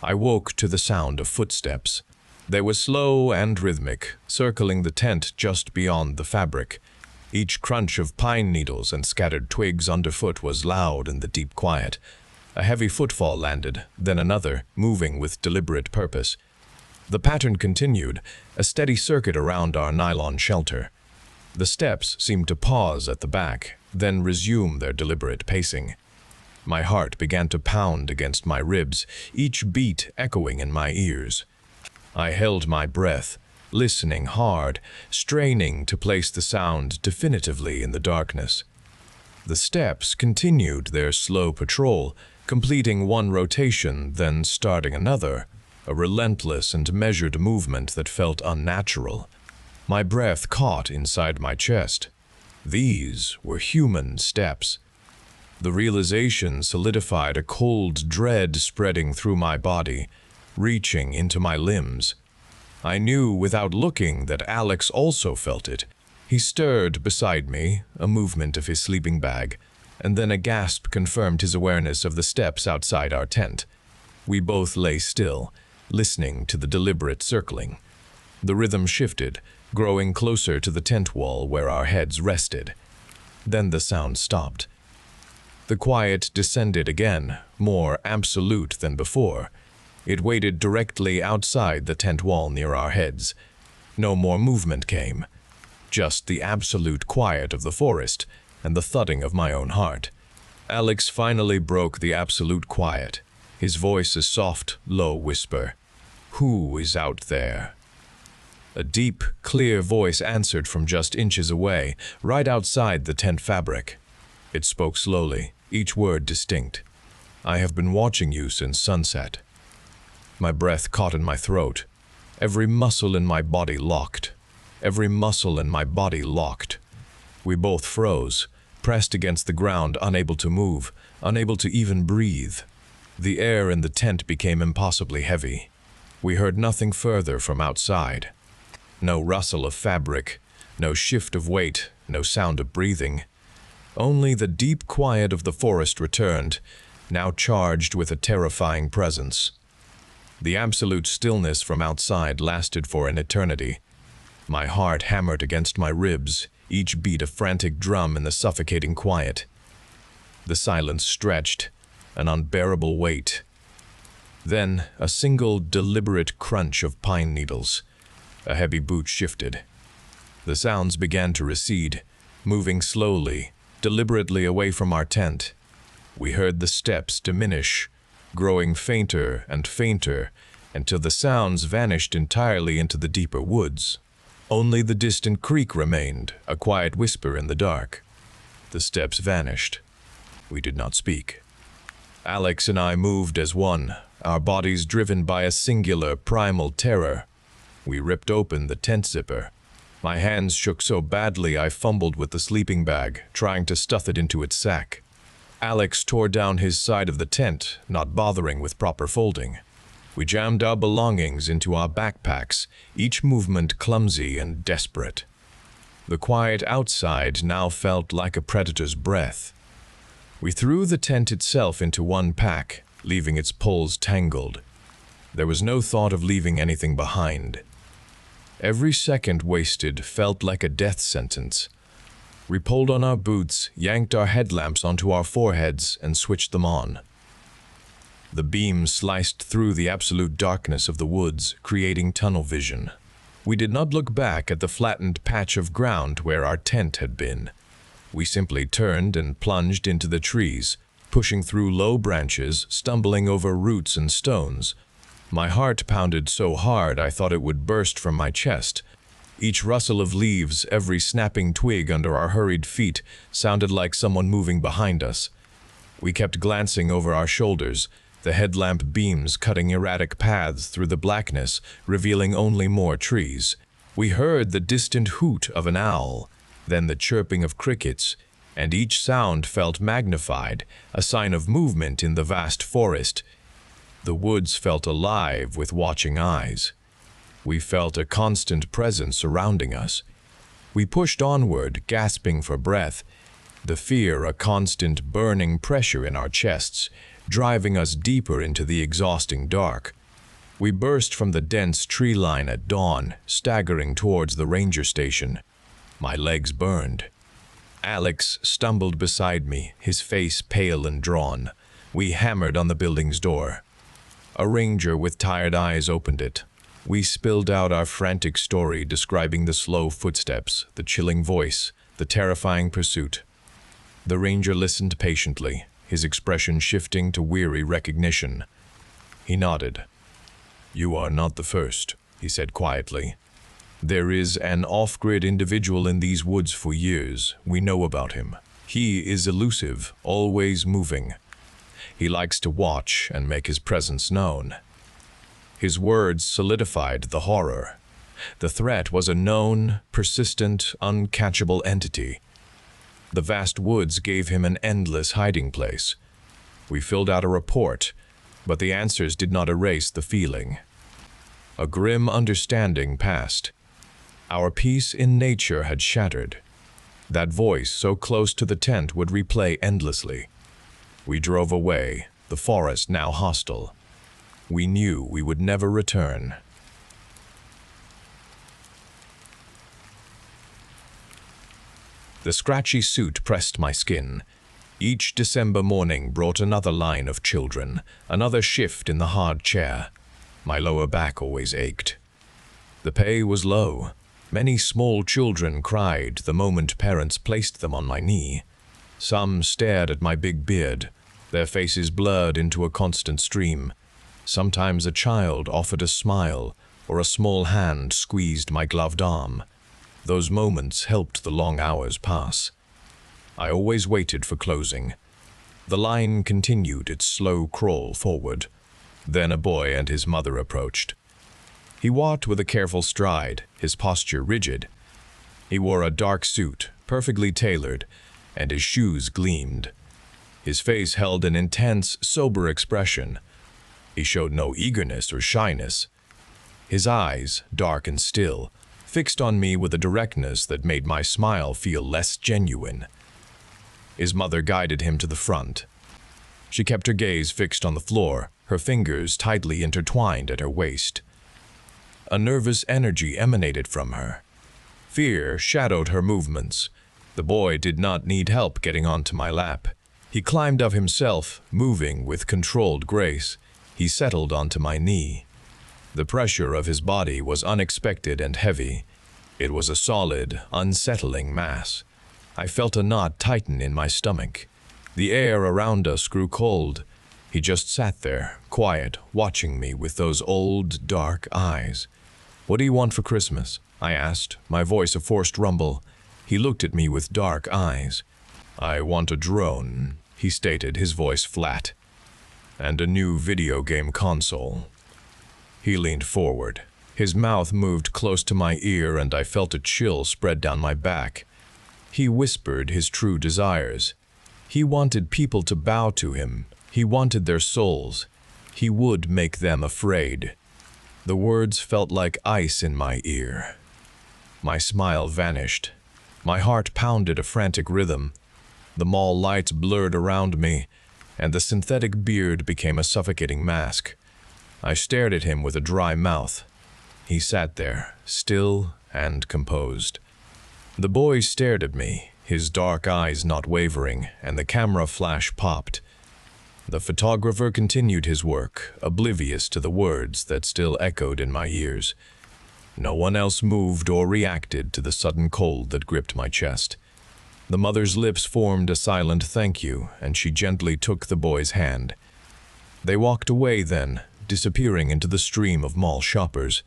I woke to the sound of footsteps. They were slow and rhythmic, circling the tent just beyond the fabric. Each crunch of pine needles and scattered twigs underfoot was loud in the deep quiet. A heavy footfall landed, then another, moving with deliberate purpose. The pattern continued, a steady circuit around our nylon shelter. The steps seemed to pause at the back, then resume their deliberate pacing. My heart began to pound against my ribs, each beat echoing in my ears. I held my breath, listening hard, straining to place the sound definitively in the darkness. The steps continued their slow patrol, completing one rotation, then starting another, a relentless and measured movement that felt unnatural. My breath caught inside my chest. These were human steps. The realization solidified a cold dread spreading through my body, reaching into my limbs. I knew without looking that Alex also felt it. He stirred beside me, a movement of his sleeping bag, and then a gasp confirmed his awareness of the steps outside our tent. We both lay still, listening to the deliberate circling. The rhythm shifted, growing closer to the tent wall where our heads rested. Then the sound stopped. The quiet descended again, more absolute than before. It waited directly outside the tent wall near our heads. No more movement came, just the absolute quiet of the forest and the thudding of my own heart. Alex finally broke the absolute quiet, his voice a soft, low whisper. "Who is out there?" A deep, clear voice answered from just inches away, right outside the tent fabric. It spoke slowly, each word distinct. "I have been watching you since sunset." My breath caught in my throat. Every muscle in my body locked. Every muscle in my body locked. We both froze, pressed against the ground, unable to move, unable to even breathe. The air in the tent became impossibly heavy. We heard nothing further from outside. No rustle of fabric, no shift of weight, no sound of breathing. Only the deep quiet of the forest returned, now charged with a terrifying presence. The absolute stillness from outside lasted for an eternity. My heart hammered against my ribs, each beat a frantic drum in the suffocating quiet. The silence stretched, an unbearable weight. Then a single deliberate crunch of pine needles. A heavy boot shifted. The sounds began to recede, moving slowly, deliberately away from our tent. We heard the steps diminish, growing fainter and fainter, until the sounds vanished entirely into the deeper woods. Only the distant creek remained, a quiet whisper in the dark. The steps vanished. We did not speak. Alex and I moved as one, our bodies driven by a singular, primal terror. We ripped open the tent zipper. My hands shook so badly I fumbled with the sleeping bag, trying to stuff it into its sack. Alex tore down his side of the tent, not bothering with proper folding. We jammed our belongings into our backpacks, each movement clumsy and desperate. The quiet outside now felt like a predator's breath. We threw the tent itself into one pack, leaving its poles tangled. There was no thought of leaving anything behind. Every second wasted felt like a death sentence. We pulled on our boots, yanked our headlamps onto our foreheads, and switched them on. The beam sliced through the absolute darkness of the woods, creating tunnel vision. We did not look back at the flattened patch of ground where our tent had been. We simply turned and plunged into the trees, pushing through low branches, stumbling over roots and stones. My heart pounded so hard I thought it would burst from my chest. Each rustle of leaves, every snapping twig under our hurried feet, sounded like someone moving behind us. We kept glancing over our shoulders, the headlamp beams cutting erratic paths through the blackness, revealing only more trees. We heard the distant hoot of an owl, then the chirping of crickets, and each sound felt magnified, a sign of movement in the vast forest. The woods felt alive with watching eyes. We felt a constant presence surrounding us. We pushed onward, gasping for breath, the fear a constant burning pressure in our chests, driving us deeper into the exhausting dark. We burst from the dense tree line at dawn, staggering towards the ranger station. My legs burned. Alex stumbled beside me, his face pale and drawn. We hammered on the building's door. A ranger with tired eyes opened it. We spilled out our frantic story, describing the slow footsteps, the chilling voice, the terrifying pursuit. The ranger listened patiently, his expression shifting to weary recognition. He nodded. "You are not the first," he said quietly. "There is an off-grid individual in these woods for years. We know about him. He is elusive, always moving. He likes to watch and make his presence known." His words solidified the horror. The threat was a known, persistent, uncatchable entity. The vast woods gave him an endless hiding place. We filled out a report, but the answers did not erase the feeling. A grim understanding passed. Our peace in nature had shattered. That voice so close to the tent would replay endlessly. We drove away, the forest now hostile. We knew we would never return. The scratchy suit pressed my skin. Each December morning brought another line of children, another shift in the hard chair. My lower back always ached. The pay was low. Many small children cried the moment parents placed them on my knee. Some stared at my big beard, their faces blurred into a constant stream. Sometimes a child offered a smile, or a small hand squeezed my gloved arm. Those moments helped the long hours pass. I always waited for closing. The line continued its slow crawl forward. Then a boy and his mother approached. He walked with a careful stride, his posture rigid. He wore a dark suit, perfectly tailored, and his shoes gleamed. His face held an intense, sober expression. He showed no eagerness or shyness. His eyes, dark and still, fixed on me with a directness that made my smile feel less genuine. His mother guided him to the front. She kept her gaze fixed on the floor, her fingers tightly intertwined at her waist. A nervous energy emanated from her. Fear shadowed her movements. The boy did not need help getting onto my lap. He climbed of himself, moving with controlled grace. He settled onto my knee. The pressure of his body was unexpected and heavy. It was a solid, unsettling mass. I felt a knot tighten in my stomach. The air around us grew cold. He just sat there, quiet, watching me with those old, dark eyes. "What do you want for Christmas?" I asked, my voice a forced rumble. He looked at me with dark eyes. "I want a drone," he stated, his voice flat. "And a new video game console." He leaned forward. His mouth moved close to my ear, and I felt a chill spread down my back. He whispered his true desires. He wanted people to bow to him. He wanted their souls. He would make them afraid. The words felt like ice in my ear. My smile vanished. My heart pounded a frantic rhythm. The mall lights blurred around me, and the synthetic beard became a suffocating mask. I stared at him with a dry mouth. He sat there, still and composed. The boy stared at me, his dark eyes not wavering, and the camera flash popped. The photographer continued his work, oblivious to the words that still echoed in my ears. No one else moved or reacted to the sudden cold that gripped my chest. The mother's lips formed a silent thank you, and she gently took the boy's hand. They walked away then, disappearing into the stream of mall shoppers.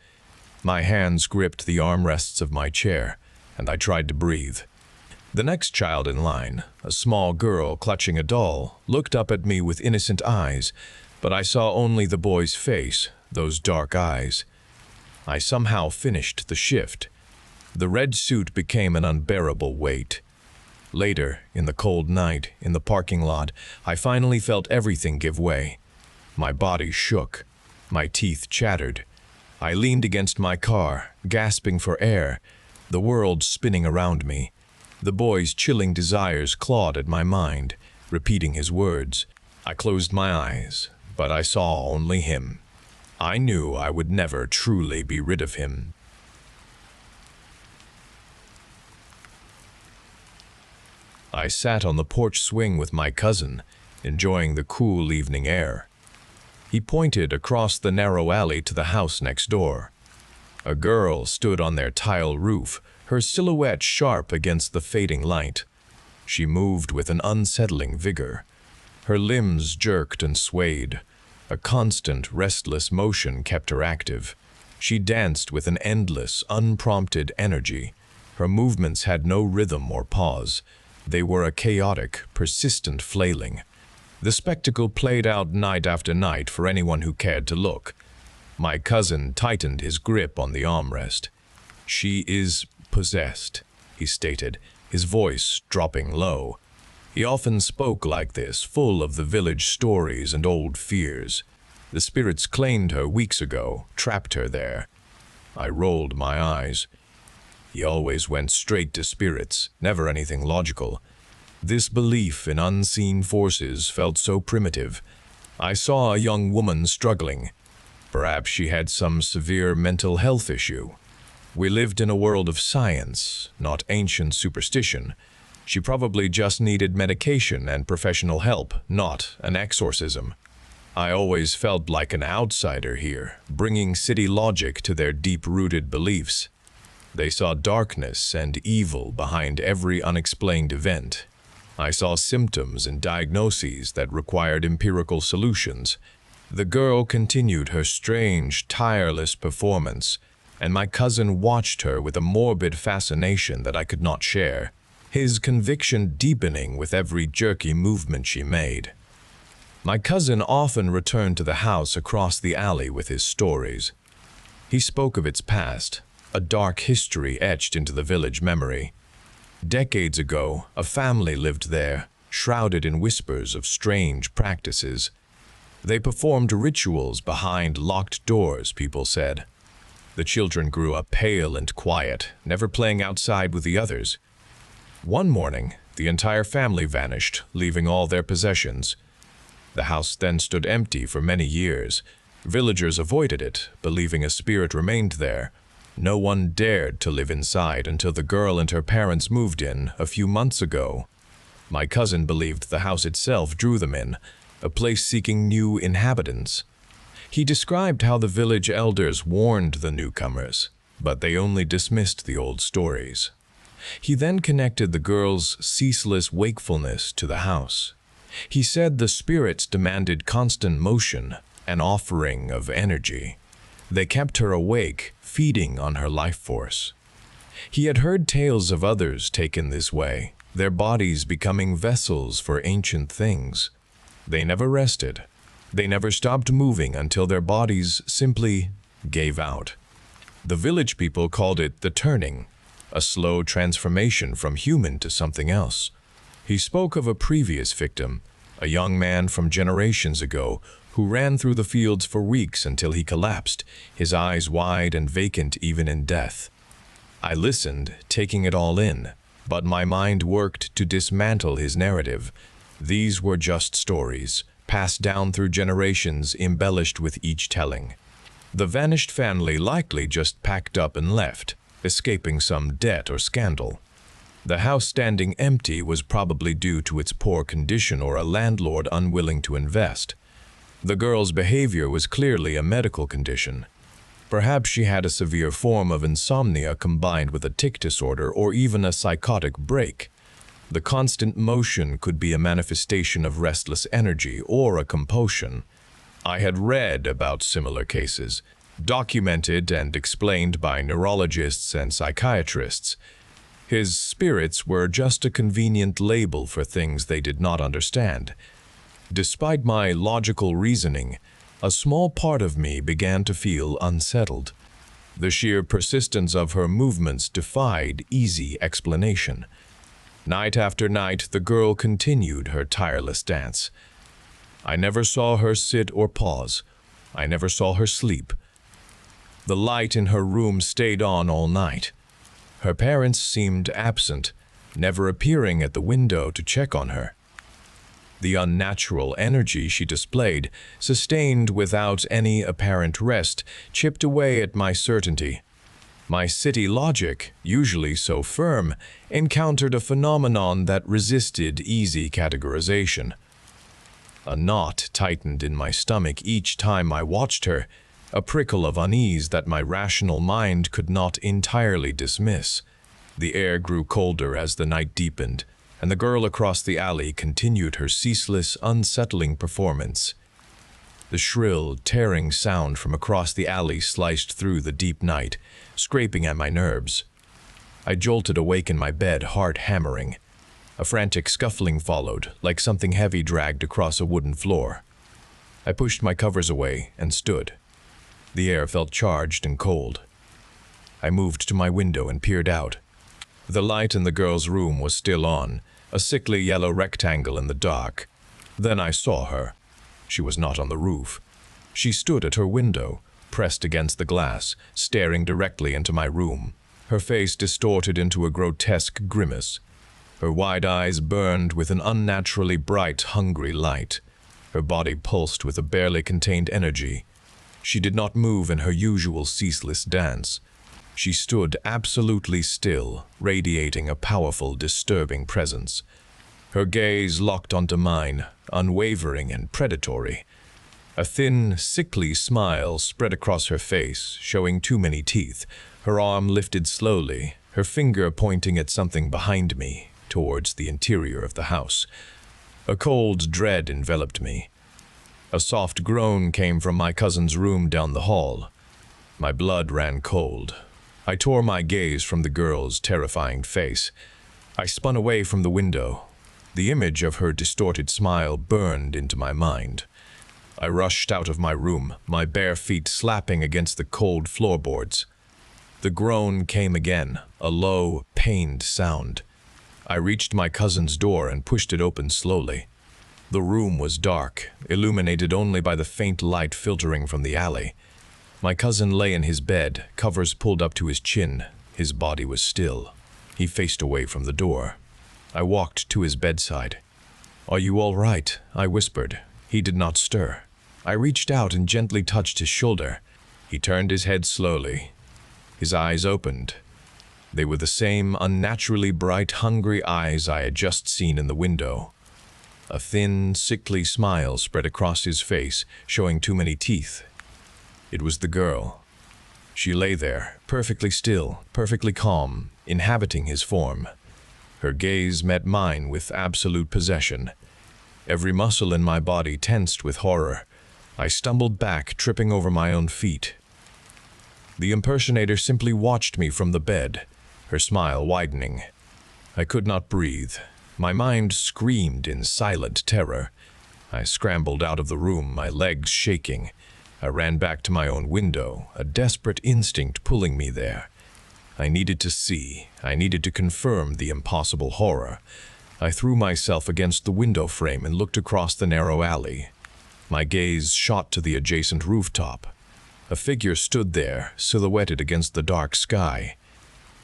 My hands gripped the armrests of my chair, and I tried to breathe. The next child in line, a small girl clutching a doll, looked up at me with innocent eyes, but I saw only the boy's face, those dark eyes. I somehow finished the shift. The red suit became an unbearable weight. Later, in the cold night, in the parking lot, I finally felt everything give way. My body shook. My teeth chattered. I leaned against my car, gasping for air, the world spinning around me. The boy's chilling desires clawed at my mind, repeating his words. I closed my eyes, but I saw only him. I knew I would never truly be rid of him. I sat on the porch swing with my cousin, enjoying the cool evening air. He pointed across the narrow alley to the house next door. A girl stood on their tile roof, her silhouette sharp against the fading light. She moved with an unsettling vigor. Her limbs jerked and swayed. A constant, restless motion kept her active. She danced with an endless, unprompted energy. Her movements had no rhythm or pause. They were a chaotic, persistent flailing. The spectacle played out night after night for anyone who cared to look. My cousin tightened his grip on the armrest. "She is possessed," he stated, his voice dropping low. He often spoke like this, full of the village stories and old fears. The spirits claimed her weeks ago, trapped her there. I rolled my eyes. He always went straight to spirits, never anything logical. This belief in unseen forces felt so primitive. I saw a young woman struggling. Perhaps she had some severe mental health issue. We lived in a world of science, not ancient superstition. She probably just needed medication and professional help, not an exorcism. I always felt like an outsider here, bringing city logic to their deep-rooted beliefs. They saw darkness and evil behind every unexplained event. I saw symptoms and diagnoses that required empirical solutions. The girl continued her strange, tireless performance, and my cousin watched her with a morbid fascination that I could not share, his conviction deepening with every jerky movement she made. My cousin often returned to the house across the alley with his stories. He spoke of its past, a dark history etched into the village memory. Decades ago, a family lived there, shrouded in whispers of strange practices. They performed rituals behind locked doors, people said. The children grew up pale and quiet, never playing outside with the others. One morning, the entire family vanished, leaving all their possessions. The house then stood empty for many years. Villagers avoided it, believing a spirit remained there. No one dared to live inside until the girl and her parents moved in a few months ago. My cousin believed the house itself drew them in, a place seeking new inhabitants. He described how the village elders warned the newcomers, but they only dismissed the old stories. He then connected the girl's ceaseless wakefulness to the house. He said the spirits demanded constant motion, an offering of energy. They kept her awake, feeding on her life force. He had heard tales of others taken this way, their bodies becoming vessels for ancient things. They never rested. They never stopped moving until their bodies simply gave out. The village people called it the turning, a slow transformation from human to something else. He spoke of a previous victim, a young man from generations ago, who ran through the fields for weeks until he collapsed, his eyes wide and vacant even in death. I listened, taking it all in, but my mind worked to dismantle his narrative. These were just stories, passed down through generations, embellished with each telling. The vanished family likely just packed up and left, escaping some debt or scandal. The house standing empty was probably due to its poor condition or a landlord unwilling to invest. The girl's behavior was clearly a medical condition. Perhaps she had a severe form of insomnia combined with a tic disorder or even a psychotic break. The constant motion could be a manifestation of restless energy or a compulsion. I had read about similar cases, documented and explained by neurologists and psychiatrists. His spirits were just a convenient label for things they did not understand. Despite my logical reasoning, a small part of me began to feel unsettled. The sheer persistence of her movements defied easy explanation. Night after night, the girl continued her tireless dance. I never saw her sit or pause. I never saw her sleep. The light in her room stayed on all night. Her parents seemed absent, never appearing at the window to check on her. The unnatural energy she displayed, sustained without any apparent rest, chipped away at my certainty. My city logic, usually so firm, encountered a phenomenon that resisted easy categorization. A knot tightened in my stomach each time I watched her, a prickle of unease that my rational mind could not entirely dismiss. The air grew colder as the night deepened, and the girl across the alley continued her ceaseless, unsettling performance. The shrill, tearing sound from across the alley sliced through the deep night, scraping at my nerves. I jolted awake in my bed, heart hammering. A frantic scuffling followed, like something heavy dragged across a wooden floor. I pushed my covers away and stood. The air felt charged and cold. I moved to my window and peered out. The light in the girl's room was still on, a sickly yellow rectangle in the dark. Then I saw her. She was not on the roof. She stood at her window, pressed against the glass, staring directly into my room, her face distorted into a grotesque grimace. Her wide eyes burned with an unnaturally bright, hungry light. Her body pulsed with a barely contained energy. She did not move in her usual ceaseless dance. She stood absolutely still, radiating a powerful, disturbing presence. Her gaze locked onto mine, unwavering and predatory. A thin, sickly smile spread across her face, showing too many teeth. Her arm lifted slowly, her finger pointing at something behind me, towards the interior of the house. A cold dread enveloped me. A soft groan came from my cousin's room down the hall. My blood ran cold. I tore my gaze from the girl's terrifying face. I spun away from the window. The image of her distorted smile burned into my mind. I rushed out of my room, my bare feet slapping against the cold floorboards. The groan came again, a low, pained sound. I reached my cousin's door and pushed it open slowly. The room was dark, illuminated only by the faint light filtering from the alley. My cousin lay in his bed, covers pulled up to his chin. His body was still. He faced away from the door. I walked to his bedside. "Are you all right?" I whispered. He did not stir. I reached out and gently touched his shoulder. He turned his head slowly. His eyes opened. They were the same unnaturally bright, hungry eyes I had just seen in the window. A thin, sickly smile spread across his face, showing too many teeth. It was the girl. She lay there, perfectly still, perfectly calm, inhabiting his form. Her gaze met mine with absolute possession. Every muscle in my body tensed with horror. I stumbled back, tripping over my own feet. The impersonator simply watched me from the bed, her smile widening. I could not breathe. My mind screamed in silent terror. I scrambled out of the room, my legs shaking. I ran back to my own window, a desperate instinct pulling me there. I needed to see. I needed to confirm the impossible horror. I threw myself against the window frame and looked across the narrow alley. My gaze shot to the adjacent rooftop. A figure stood there, silhouetted against the dark sky.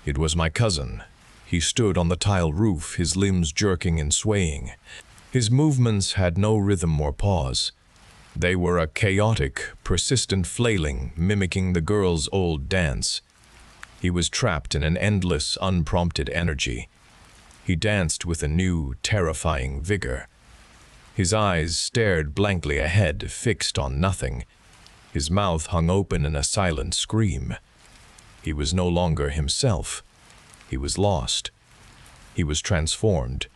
It was my cousin. He stood on the tile roof, his limbs jerking and swaying. His movements had no rhythm or pause. They were a chaotic, persistent flailing, mimicking the girl's old dance. He was trapped in an endless, unprompted energy. He danced with a new, terrifying vigor. His eyes stared blankly ahead, fixed on nothing. His mouth hung open in a silent scream. He was no longer himself. He was lost. He was transformed.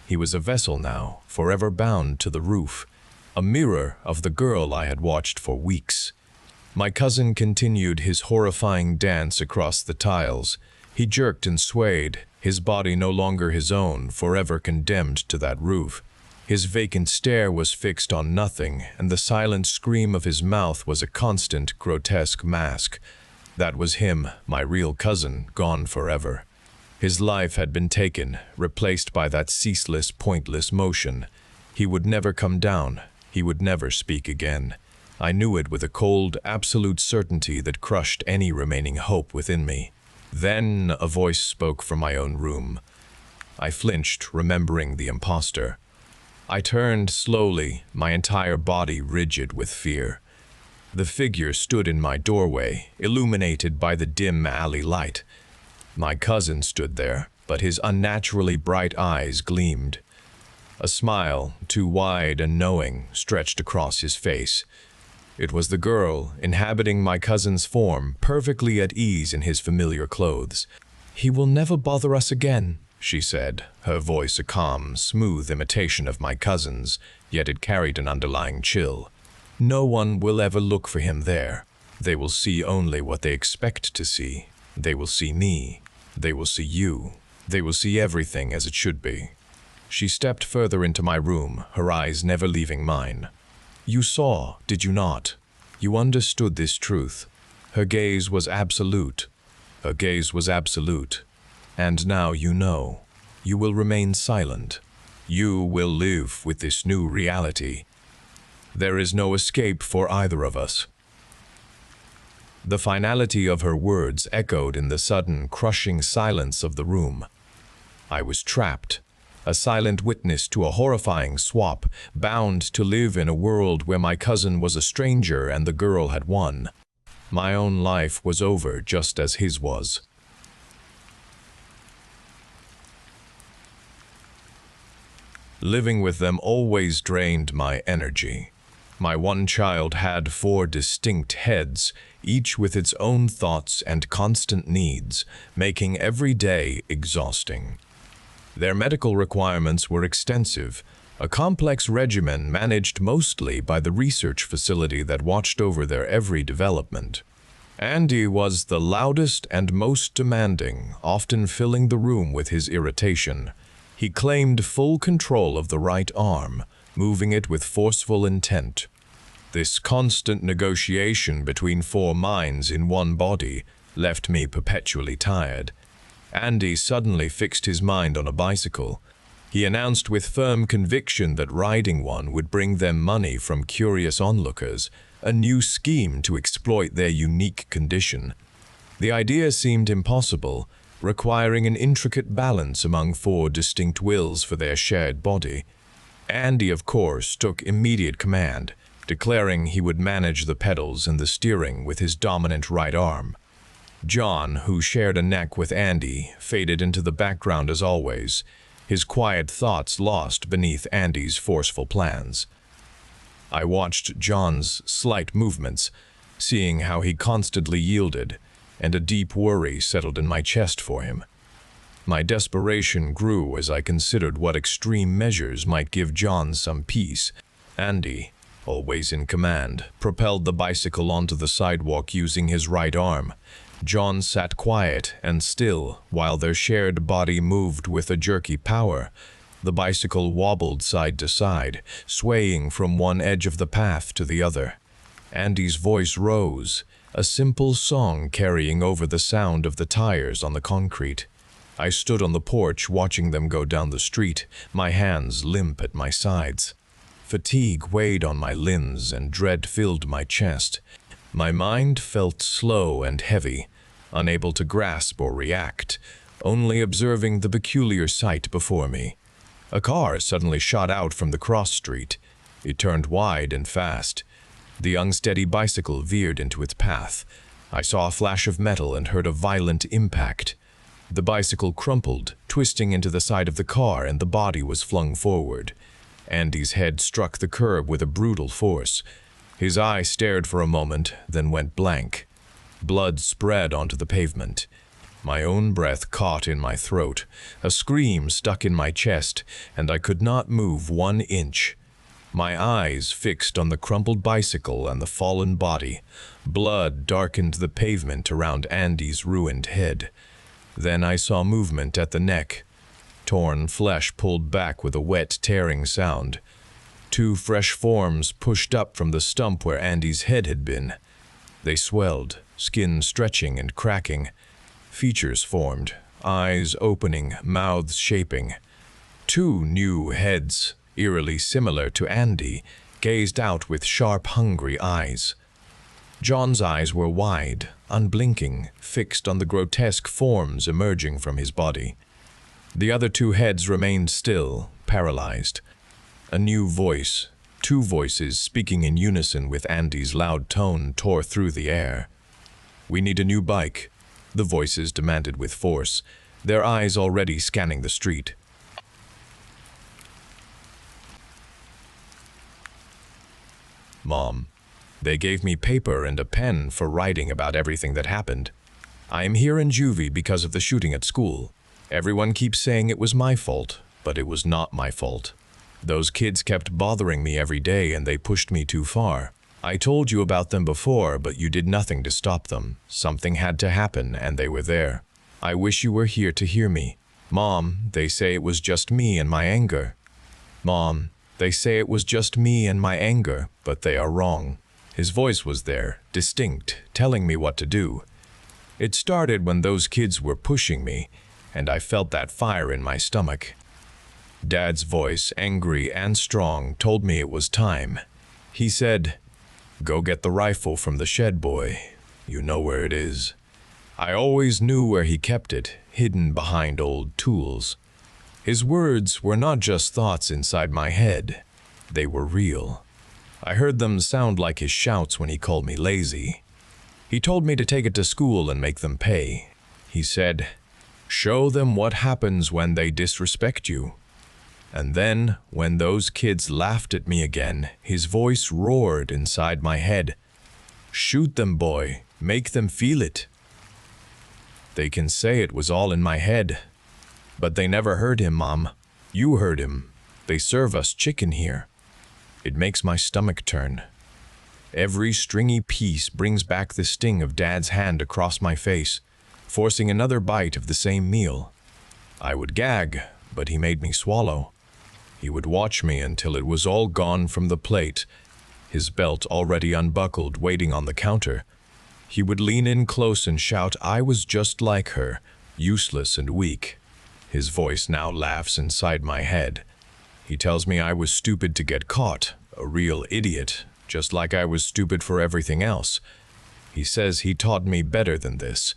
He was a vessel now, forever bound to the roof, a mirror of the girl I had watched for weeks. My cousin continued his horrifying dance across the tiles. He jerked and swayed, his body no longer his own, forever condemned to that roof. His vacant stare was fixed on nothing, and the silent scream of his mouth was a constant, grotesque mask. That was him, my real cousin, gone forever. His life had been taken, replaced by that ceaseless, pointless motion. He would never come down. He would never speak again. I knew it with a cold, absolute certainty that crushed any remaining hope within me. Then a voice spoke from my own room. I flinched, remembering the imposter. I turned slowly, my entire body rigid with fear. The figure stood in my doorway, illuminated by the dim alley light. My cousin stood there, but his unnaturally bright eyes gleamed. A smile, too wide and knowing, stretched across his face. It was the girl, inhabiting my cousin's form, perfectly at ease in his familiar clothes. "He will never bother us again," she said, her voice a calm, smooth imitation of my cousin's, yet it carried an underlying chill. "No one will ever look for him there. They will see only what they expect to see. They will see me. They will see you. They will see everything as it should be." She stepped further into my room, her eyes never leaving mine. "You saw, did you not? You understood this truth." Her gaze was absolute. Her gaze was absolute. "And now you know. You will remain silent. You will live with this new reality. There is no escape for either of us." The finality of her words echoed in the sudden, crushing silence of the room. I was trapped, a silent witness to a horrifying swap, bound to live in a world where my cousin was a stranger and the girl had won. My own life was over just as his was. Living with them always drained my energy. My one child had 4 distinct heads, each with its own thoughts and constant needs, making every day exhausting. Their medical requirements were extensive, a complex regimen managed mostly by the research facility that watched over their every development. Andy was the loudest and most demanding, often filling the room with his irritation. He claimed full control of the right arm, moving it with forceful intent. This constant negotiation between 4 minds in one body left me perpetually tired. Andy suddenly fixed his mind on a bicycle. He announced with firm conviction that riding one would bring them money from curious onlookers, a new scheme to exploit their unique condition. The idea seemed impossible, requiring an intricate balance among 4 distinct wills for their shared body. Andy, of course, took immediate command, declaring he would manage the pedals and the steering with his dominant right arm. John, who shared a neck with Andy, faded into the background as always, his quiet thoughts lost beneath Andy's forceful plans. I watched John's slight movements, seeing how he constantly yielded, and a deep worry settled in my chest for him. My desperation grew as I considered what extreme measures might give John some peace. Andy, always in command, propelled the bicycle onto the sidewalk using his right arm. John sat quiet and still while their shared body moved with a jerky power. The bicycle wobbled side to side, swaying from one edge of the path to the other. Andy's voice rose, a simple song carrying over the sound of the tires on the concrete. I stood on the porch watching them go down the street, my hands limp at my sides. Fatigue weighed on my limbs and dread filled my chest. My mind felt slow and heavy, unable to grasp or react, only observing the peculiar sight before me. A car suddenly shot out from the cross street. It turned wide and fast. The unsteady bicycle veered into its path. I saw a flash of metal and heard a violent impact. The bicycle crumpled, twisting into the side of the car, and the body was flung forward. Andy's head struck the curb with a brutal force. His eye stared for a moment, then went blank. Blood spread onto the pavement. My own breath caught in my throat. A scream stuck in my chest, and I could not move 1 inch. My eyes fixed on the crumpled bicycle and the fallen body. Blood darkened the pavement around Andy's ruined head. Then I saw movement at the neck. Torn flesh pulled back with a wet, tearing sound. 2 fresh forms pushed up from the stump where Andy's head had been. They swelled, skin stretching and cracking. Features formed, eyes opening, mouths shaping. 2 new heads, eerily similar to Andy, gazed out with sharp, hungry eyes. John's eyes were wide, unblinking, fixed on the grotesque forms emerging from his body. The other 2 heads remained still, paralyzed. A new voice, 2 voices speaking in unison with Andy's loud tone, tore through the air. "We need a new bike," the voices demanded with force, their eyes already scanning the street. "Mom, they gave me paper and a pen for writing about everything that happened. I am here in juvie because of the shooting at school. Everyone keeps saying it was my fault, but it was not my fault. Those kids kept bothering me every day and they pushed me too far. I told you about them before, but you did nothing to stop them. Something had to happen and they were there. I wish you were here to hear me. Mom, they say it was just me and my anger. Mom, they say it was just me and my anger, but they are wrong." His voice was there, distinct, telling me what to do. It started when those kids were pushing me, and I felt that fire in my stomach. Dad's voice, angry and strong, told me it was time. He said, "Go get the rifle from the shed, boy. You know where it is." I always knew where he kept it, hidden behind old tools. His words were not just thoughts inside my head. They were real. I heard them sound like his shouts when he called me lazy. He told me to take it to school and make them pay. He said, "Show them what happens when they disrespect you." And then, when those kids laughed at me again, his voice roared inside my head. "Shoot them, boy. Make them feel it." They can say it was all in my head. But they never heard him, Mom. You heard him. They serve us chicken here. It makes my stomach turn. Every stringy piece brings back the sting of Dad's hand across my face, forcing another bite of the same meal. I would gag, but he made me swallow. He would watch me until it was all gone from the plate, his belt already unbuckled, waiting on the counter. He would lean in close and shout I was just like her, useless and weak. His voice now laughs inside my head. He tells me I was stupid to get caught, a real idiot, just like I was stupid for everything else. He says he taught me better than this.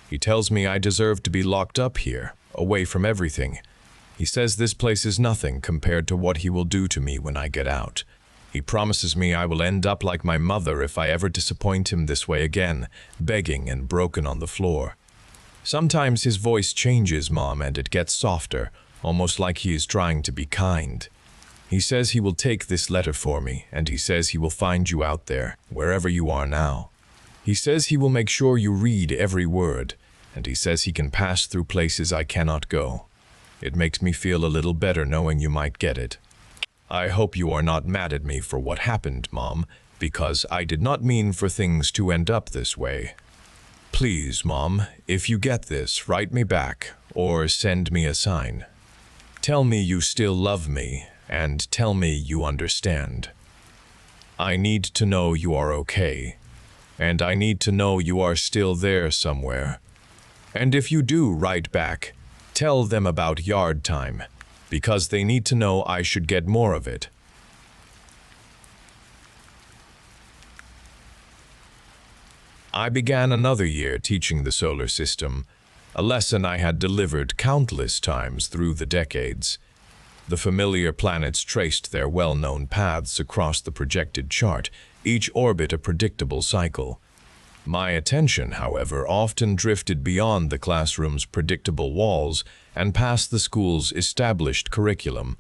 He tells me I deserve to be locked up here, away from everything. He says this place is nothing compared to what he will do to me when I get out. He promises me I will end up like my mother if I ever disappoint him this way again, begging and broken on the floor. Sometimes his voice changes, Mom, and it gets softer, almost like he is trying to be kind. He says he will take this letter for me, and he says he will find you out there, wherever you are now. He says he will make sure you read every word, and he says he can pass through places I cannot go. It makes me feel a little better knowing you might get it. I hope you are not mad at me for what happened, Mom, because I did not mean for things to end up this way. Please, Mom, if you get this, write me back, or send me a sign. Tell me you still love me, and tell me you understand. I need to know you are okay, and I need to know you are still there somewhere. And if you do write back, tell them about yard time, because they need to know I should get more of it. I began another year teaching the solar system, a lesson I had delivered countless times through the decades. The familiar planets traced their well-known paths across the projected chart, each orbit a predictable cycle. My attention, however, often drifted beyond the classroom's predictable walls and past the school's established curriculum.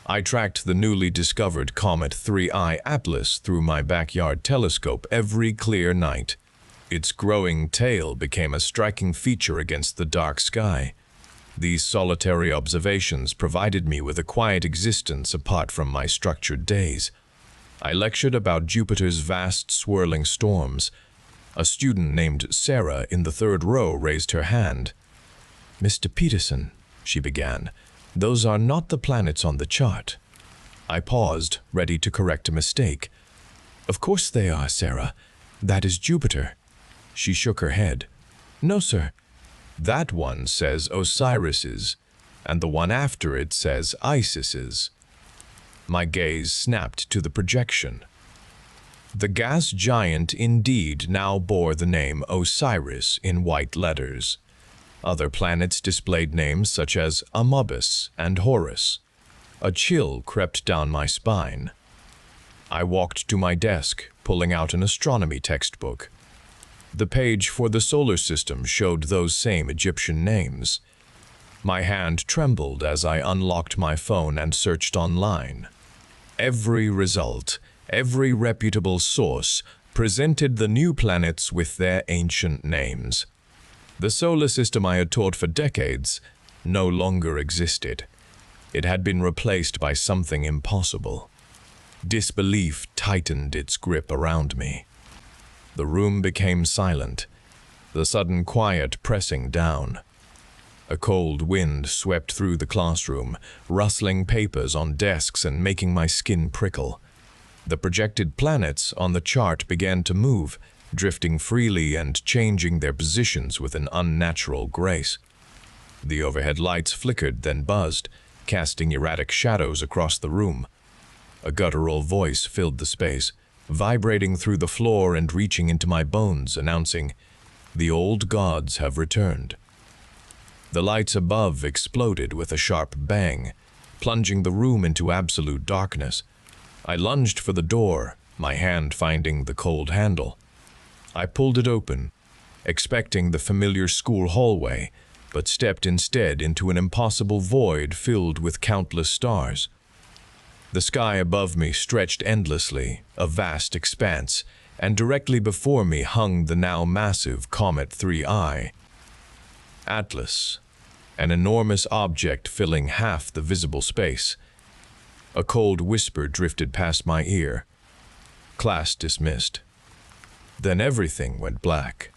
I tracked the newly discovered Comet 3I Atlas through my backyard telescope every clear night. Its growing tail became a striking feature against the dark sky. These solitary observations provided me with a quiet existence apart from my structured days. I lectured about Jupiter's vast swirling storms. A student named Sarah in the third row raised her hand. "Mr. Peterson," she began, "those are not the planets on the chart." I paused, ready to correct a mistake. "Of course they are, Sarah. That is Jupiter." She shook her head. "No, sir. That one says Osiris's, and the one after it says Isis's." My gaze snapped to the projection. The gas giant indeed now bore the name Osiris in white letters. Other planets displayed names such as Amubis and Horus. A chill crept down my spine. I walked to my desk, pulling out an astronomy textbook. The page for the solar system showed those same Egyptian names. My hand trembled as I unlocked my phone and searched online. Every result, every reputable source, presented the new planets with their ancient names. The solar system I had taught for decades no longer existed. It had been replaced by something impossible. Disbelief tightened its grip around me. The room became silent, the sudden quiet pressing down. A cold wind swept through the classroom, rustling papers on desks and making my skin prickle. The projected planets on the chart began to move, drifting freely and changing their positions with an unnatural grace. The overhead lights flickered, then buzzed, casting erratic shadows across the room. A guttural voice filled the space, vibrating through the floor and reaching into my bones, announcing, "The old gods have returned." The lights above exploded with a sharp bang, plunging the room into absolute darkness. I lunged for the door, my hand finding the cold handle. I pulled it open, expecting the familiar school hallway, but stepped instead into an impossible void filled with countless stars. The sky above me stretched endlessly, a vast expanse, and directly before me hung the now massive Comet 3I. Atlas, an enormous object filling half the visible space. A cold whisper drifted past my ear. Class dismissed. Then everything went black.